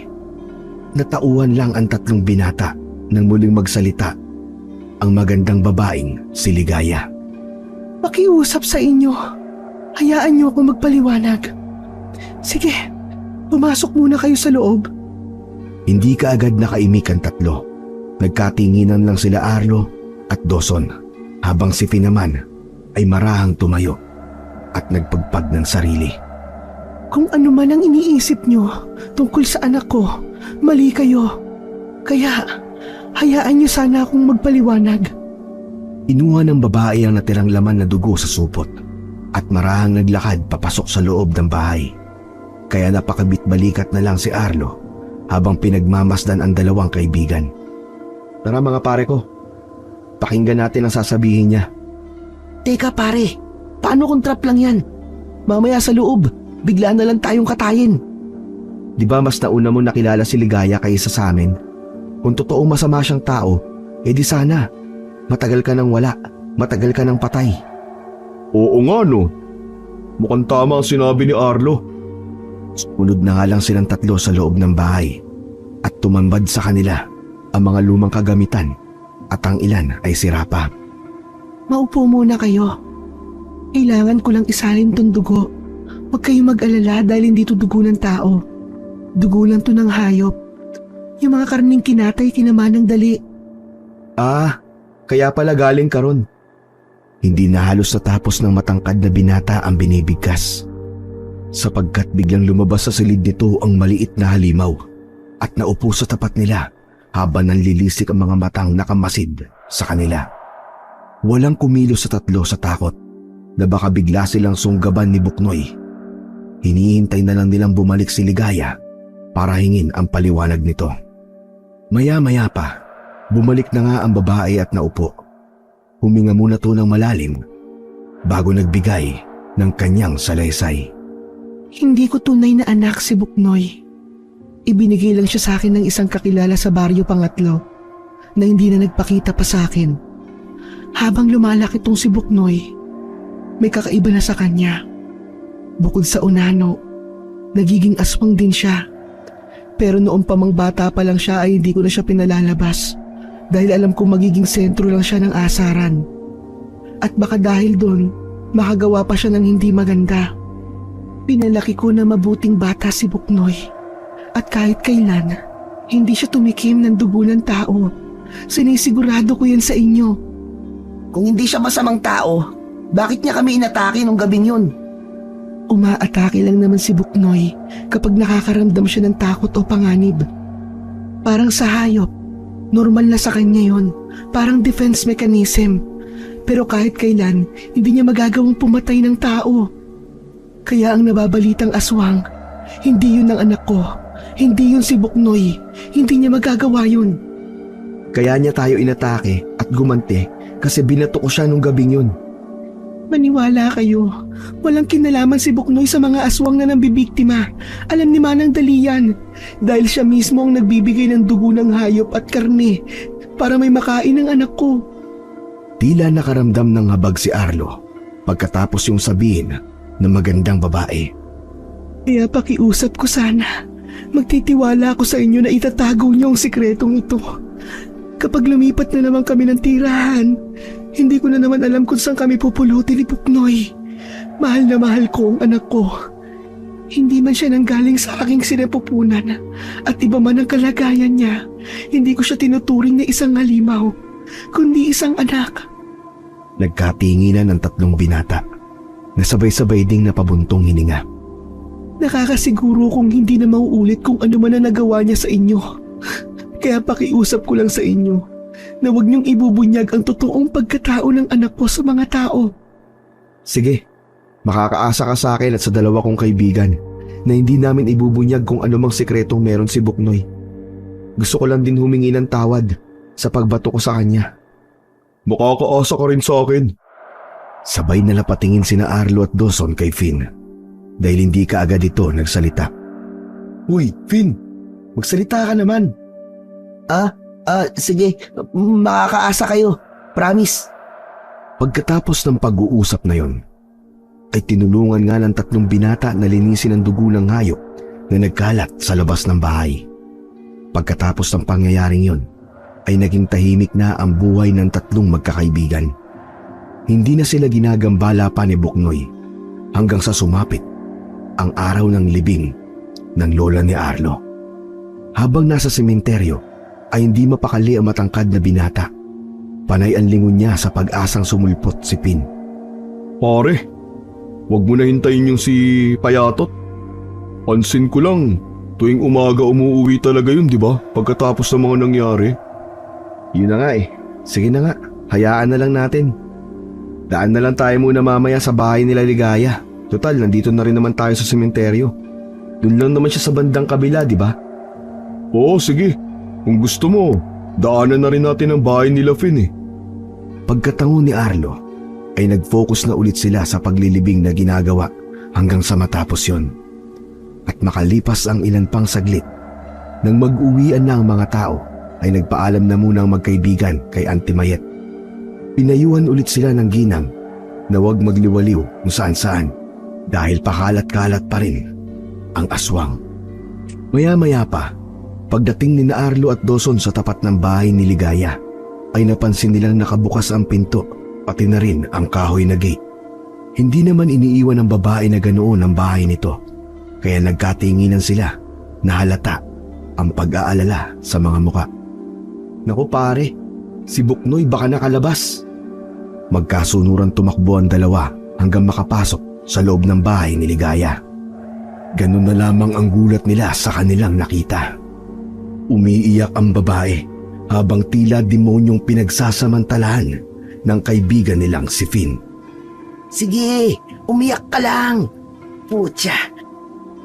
Natauhan lang ang 3 binata nang muling magsalita ang magandang babaeng si Ligaya. Makiusap sa inyo. Hayaan niyo ako magpaliwanag. Sige, pumasok muna kayo sa loob. Hindi kaagad nakaimik ang 3. Nagkatinginan lang sila Arlo at Dawson habang si Finn naman ay marahang tumayo at nagpagpag ng sarili. Kung ano man ang iniisip niyo tungkol sa anak ko, mali kayo. Kaya, hayaan niyo sana akong magpaliwanag. Inuha ng babae ang natirang laman na dugo sa supot at marahang naglakad papasok sa loob ng bahay. Kaya napakabit-balikat na lang si Arlo habang pinagmamasdan ang 2 kaibigan. Tara mga pare ko, pakinggan natin ang sasabihin niya. Teka pare, paano kung trap lang yan? Mamaya sa loob, bigla na lang tayong katayin. Di ba mas nauna mo nakilala si Ligaya kaysa sa amin? Kung totoong masama siyang tao, edi sana matagal ka nang wala, matagal ka nang patay. Oo nga no. Mukhang tama ang sinabi ni Arlo. Sunod na nga lang silang 3 sa loob ng bahay at tumambad sa kanila ang mga lumang kagamitan at ang ilan ay sira pa. Maupo muna kayo. Kailangan ko lang isalin tong dugo. Huwag kayong mag-alala dahil hindi to dugo ng tao. Dugo lang to ng hayop. Yung mga karning kinatay tinamaan ng dali. Ah, kaya pala galing ka ron. Hindi na halos natapos ng matangkad na binata ang binibigkas. Sapagkat biglang lumabas sa silid nito ang maliit na halimaw at naupo sa tapat nila habang nanlilisik ang mga matang nakamasid sa kanila. Walang kumilos sa 3 sa takot na baka bigla silang sunggaban ni Buknoy. Hinihintay na lang nilang bumalik si Ligaya para hingin ang paliwanag nito. Maya-maya pa, bumalik na nga ang babae at naupo. Huminga muna to ng malalim bago nagbigay ng kanyang salaysay. Hindi ko tunay na anak si Buknoy. Ibinigay lang siya sa akin ng isang kakilala sa baryo pangatlo na hindi na nagpakita pa sa akin. Habang lumalaki tong si Buknoy, may kakaiba na sa kanya. Bukod sa unano, nagiging aswang din siya. Pero noong pamang bata pa lang siya ay hindi ko na siya pinalalabas dahil alam kong magiging sentro lang siya ng asaran. At baka dahil doon, makagawa pa siya ng hindi maganda. Pinalaki ko na mabuting bata si Buknoy. At kahit kailan, hindi siya tumikim ng dugo ng tao. Sinisigurado ko yan sa inyo. Kung hindi siya masamang tao, bakit niya kami inatake nung gabing yun? Umaatake lang naman si Buknoy kapag nakakaramdam siya ng takot o panganib. Parang sa hayop, normal na sa kanya yon, parang defense mechanism. Pero kahit kailan, hindi niya magagawang pumatay ng tao. Kaya ang nababalitang aswang, hindi yun ang anak ko, hindi yun si Buknoy, hindi niya magagawa yun. Kaya niya tayo inatake at gumante kasi binato ko siya nung gabing yun. Maniwala kayo, walang kinalaman si Buknoy sa mga aswang na nambibiktima. Alam ni Manang Dalian, dahil siya mismo ang nagbibigay ng dugo ng hayop at karne para may makain ng anak ko. Tila nakaramdam ng habag si Arlo pagkatapos yung sabihin na magandang babae. Kaya pakiusap ko sana, magtitiwala ako sa inyo na itatago niyo ang sikretong ito. Kapag lumipat na naman kami ng tirahan, hindi ko na naman alam kung saan kami pupulutin ni Buknoy. Mahal na mahal ko ang anak ko. Hindi man siya nanggaling sa aking sinapupunan at iba man ang kalagayan niya, hindi ko siya tinuturing na isang halimaw, kundi isang anak. Nagkatinginan ng tatlong binata na sabay-sabay ding napabuntong hininga. Nakakasiguro kung hindi na mauulit kung ano man ang nagawa niya sa inyo. Kaya pakiusap ko lang sa inyo na huwag niyong ibubunyag ang totoong pagkatao ng anak ko sa mga tao. Sige, makakaasa ka sa akin at sa dalawa kong kaibigan na hindi namin ibubunyag kung anumang sikretong meron si Buknoy. Gusto ko lang din humingi ng tawad sa pagbato ko sa kanya. Makakaasa ka rin sa akin. Sabay na napatingin sina Arlo at Dawson kay Finn dahil hindi ka agad ito nagsalita. Uy, Finn, magsalita ka naman. Sige, makakaasa kayo. Promise. Pagkatapos ng pag-uusap na yon, ay tinulungan nga ng tatlong binata na linisin ang dugo ng hayop na nagkalat sa labas ng bahay. Pagkatapos ng pangyayaring yon, ay naging tahimik na ang buhay ng tatlong magkakaibigan. Hindi na sila ginagambala pa ni Buknoy hanggang sa sumapit ang araw ng libing ng lola ni Arlo. Habang nasa sementeryo, ay hindi mapakali ang matangkad na binata. Panay ang lingon niya sa pag-asang sumulpot si Finn. Pare, wag mo na hintayin yung si Payatot. Pansin ko lang, tuwing umaga umuwi talaga yun, di ba? Pagkatapos ng mga nangyari. Yun na nga eh. Sige na nga, hayaan na lang natin. Daan na lang tayo muna mamaya sa bahay nila Ligaya. Total, nandito na rin naman tayo sa sementeryo. Doon lang naman siya sa bandang kabila, di ba? Oo, sige. Kung gusto mo, daanan na rin natin ang bahay nila Finn eh. Pagkatango ni Arlo, ay nag-focus na ulit sila sa paglilibing na ginagawa hanggang sa matapos yon. At makalipas ang ilan pang saglit, nang mag-uwian na ang mga tao, ay nagpaalam na muna ang magkaibigan kay Auntie Mayet. Pinayuhan ulit sila ng ginang na huwag magliwaliw kung saan-saan dahil pakalat-kalat pa rin ang aswang. Maya-maya pa, pagdating ni Arlo at Dawson sa tapat ng bahay ni Ligaya, ay napansin nilang nakabukas ang pinto pati na rin ang kahoy na gate. Hindi naman iniiwan ng babae na ganoon ang bahay nito, kaya nagkatinginan sila na halata ang pag-aalala sa mga muka. Naku pare, si Buknoy baka nakalabas. Magkasunuran tumakbo ang dalawa hanggang makapasok sa loob ng bahay ni Ligaya. Ganun na lamang ang gulat nila sa kanilang nakita. Umiiyak ang babae habang tila demonyong pinagsasamantalahan ng kaibigan nilang si Finn. Sige, umiyak ka lang. Putya,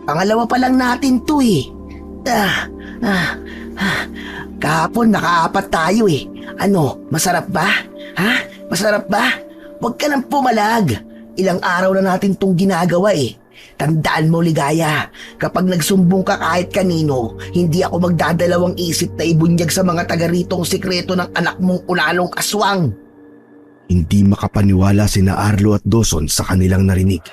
pangalawa pa lang natin to eh. Kahapon nakaapat tayo eh. Ano, masarap ba? Ha? Masarap ba? Huwag ka nang pumalag. Ilang araw na natin tong ginagawa eh. Tandaan mo, Ligaya, kapag nagsumbong ka kahit kanino, hindi ako magdadalawang isip na ibunyag sa mga taga rito ang sikreto ng anak mong unalong aswang. Hindi makapaniwala sina Arlo at Dawson sa kanilang narinig.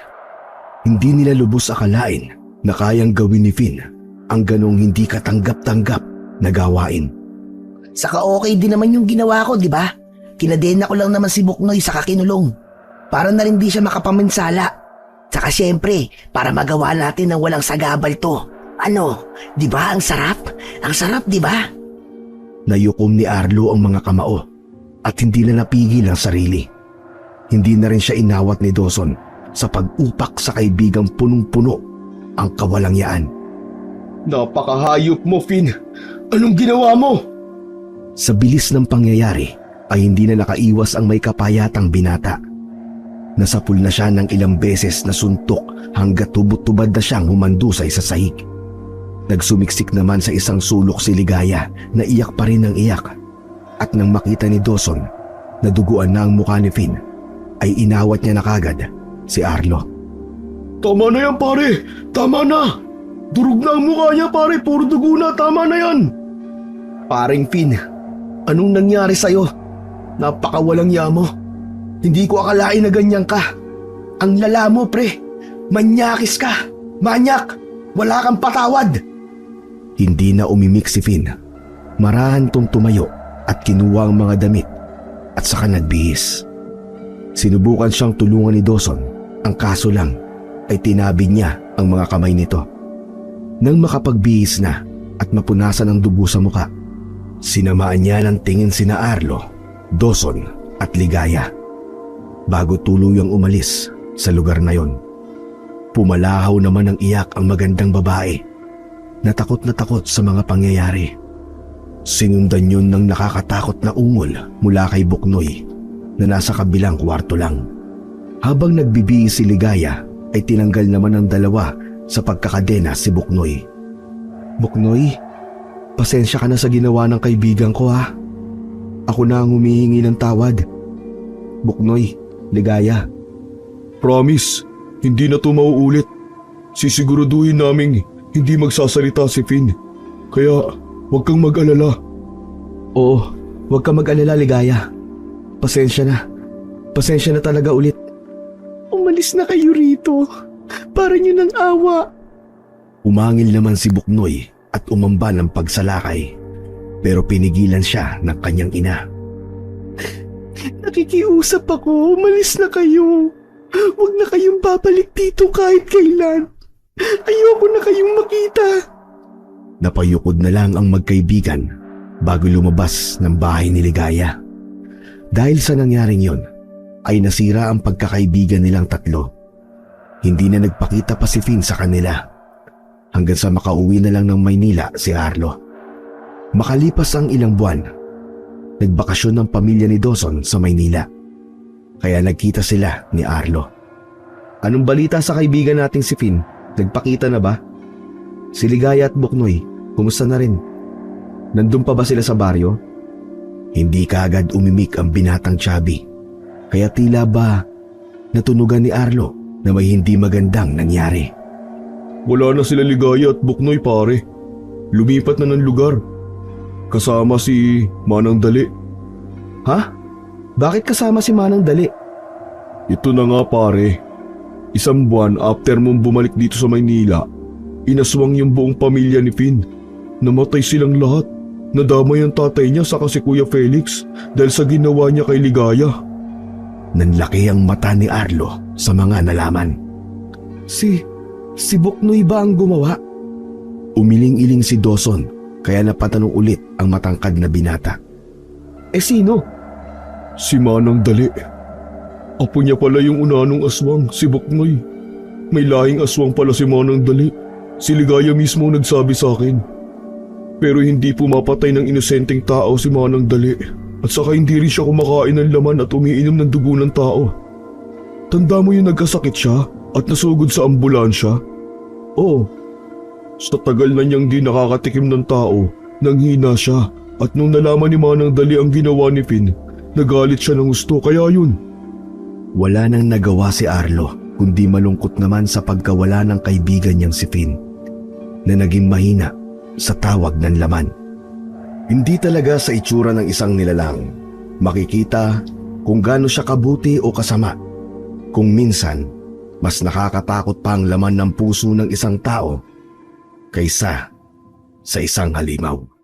Hindi nila lubos akalain na kayang gawin ni Finn ang ganong hindi katanggap-tanggap na gawain. Saka okay din naman yung ginawa ko, di ba? Kinadena ko lang naman si Buknoy sa kinulong. Para na rin di siya makapaminsala. Saka syempre, para magawa natin ng walang sagabal to. Ano, di ba ang sarap? Ang sarap, di ba? Nayukom ni Arlo ang mga kamao at hindi na napigil ang sarili. Hindi na rin siya inawat ni Dawson sa pag-upak sa kaibigang punong-puno ang kawalangyaan. Napakahayop mo, Finn. Anong ginawa mo? Sa bilis ng pangyayari ay hindi na nakaiwas ang may kapayatang binata. Nasapul na siya ng ilang beses na suntok hanggat tubot-tubad na siyang humandusay sa sahig. Nagsumiksik naman sa isang sulok si Ligaya na iyak pa rin ng iyak. At nang makita ni Dawson na duguan na ang mukha ni Finn, ay inawat niya na kagad si Arlo. Tama na yan, pare. Tama na. Durog na ang mukha niya, pare. Puro dugo na. Tama na yan. Paring Finn, anong nangyari sa'yo? Napakawalang yamo. Hindi ko akalain na ganyan ka. Ang lala mo, pre. Manyakis ka. Manyak. Wala kang patawad. Hindi na umimik si Finn. Marahan tong tumayo at kinuha ang mga damit at saka nagbihis. Sinubukan siyang tulungan ni Dawson. Ang kaso lang ay tinabi niya ang mga kamay nito. Nang makapagbihis na at mapunasan ang dugo sa muka, sinamaan niya ng tingin sina Arlo, Dawson at Ligaya. Bago tuluyang umalis sa lugar na yon, pumalahaw naman ng iyak ang magandang babae na takot sa mga pangyayari. Sinundan yun ng nakakatakot na ungol mula kay Buknoy na nasa kabilang kwarto lang. Habang nagbibihis si Ligaya ay tinanggal naman ng dalawa sa pagkakadena si Buknoy. Buknoy, pasensya ka na sa ginawa ng kaibigan ko ha. Ako na ang humihingi ng tawad. Buknoy, Ligaya. Promise, hindi na to mauulit. Sisiguraduhin naming hindi magsasalita si Finn. Kaya huwag kang mag-alala. Oo, huwag kang mag-alala, Ligaya. Pasensya na. Pasensya na talaga ulit. Umalis na kayo rito. Para niyo ng awa. Umangil naman si Buknoy at umamba ng pagsalakay. Pero pinigilan siya ng kanyang ina. Nakikiusap ako. Umalis na kayo. Huwag na kayong babalik dito kahit kailan. Ayoko na kayong makita. Napayukod na lang ang magkaibigan bago lumabas ng bahay ni Ligaya. Dahil sa nangyaring yon, ay nasira ang pagkakaibigan nilang tatlo. Hindi na nagpakita pa si Finn sa kanila hanggang sa makauwi na lang ng Maynila si Arlo. Makalipas ang ilang buwan, nagbakasyon ng pamilya ni Dawson sa Maynila. Kaya nagkita sila ni Arlo. Anong balita sa kaibigan nating si Finn? Nagpakita na ba? Si Ligaya at Buknoy, kumusta na rin? Nandun pa ba sila sa baryo? Hindi kaagad umimik ang binatang Chubby. Kaya tila ba natunugan ni Arlo na may hindi magandang nangyari. Wala na sila Ligaya at Buknoy, pare. Lumipat na ng lugar. Kasama si Manang Dali. Ha? Bakit kasama si Manang Dali? Ito na nga, pare. Isang buwan after mong bumalik dito sa Maynila, inaswang yung buong pamilya ni Finn. Namatay silang lahat. Nadamay ang tatay niya saka si Kuya Felix dahil sa ginawa niya kay Ligaya. Nanlaki ang mata ni Arlo sa mga nalaman. Si Buknoy ba ang gumawa? Umiling-iling si Dawson kaya napatanong ulit ang matangkad na binata. Sino? Si Manang Dali. Apo niya pala yung unanong aswang, si Buknoy. May lahing aswang pala si Manang Dali. Si Ligaya mismo nagsabi sa akin. Pero hindi pumapatay ng inosenteng tao si Manang Dali. At saka hindi rin siya kumakain ng laman at umiinom ng dugo ng tao. Tanda mo yung nagkasakit siya at nasugod sa ambulansya? Oo. Sa tagal na niyang di nakakatikim ng tao, nanghina siya. At nung nalaman ni Manang Dali ang ginawa ni Finn, nagalit siya ng gusto, kaya yun. Wala nang nagawa si Arlo kundi malungkot naman sa pagkawala ng kaibigan niyang si Finn na naging mahina sa tawag ng laman. Hindi talaga sa itsura ng isang nilalang makikita kung gaano siya kabuti o kasama. Kung minsan Mas nakakatakot pa ang laman ng puso ng isang tao kaysa sa isang halimaw.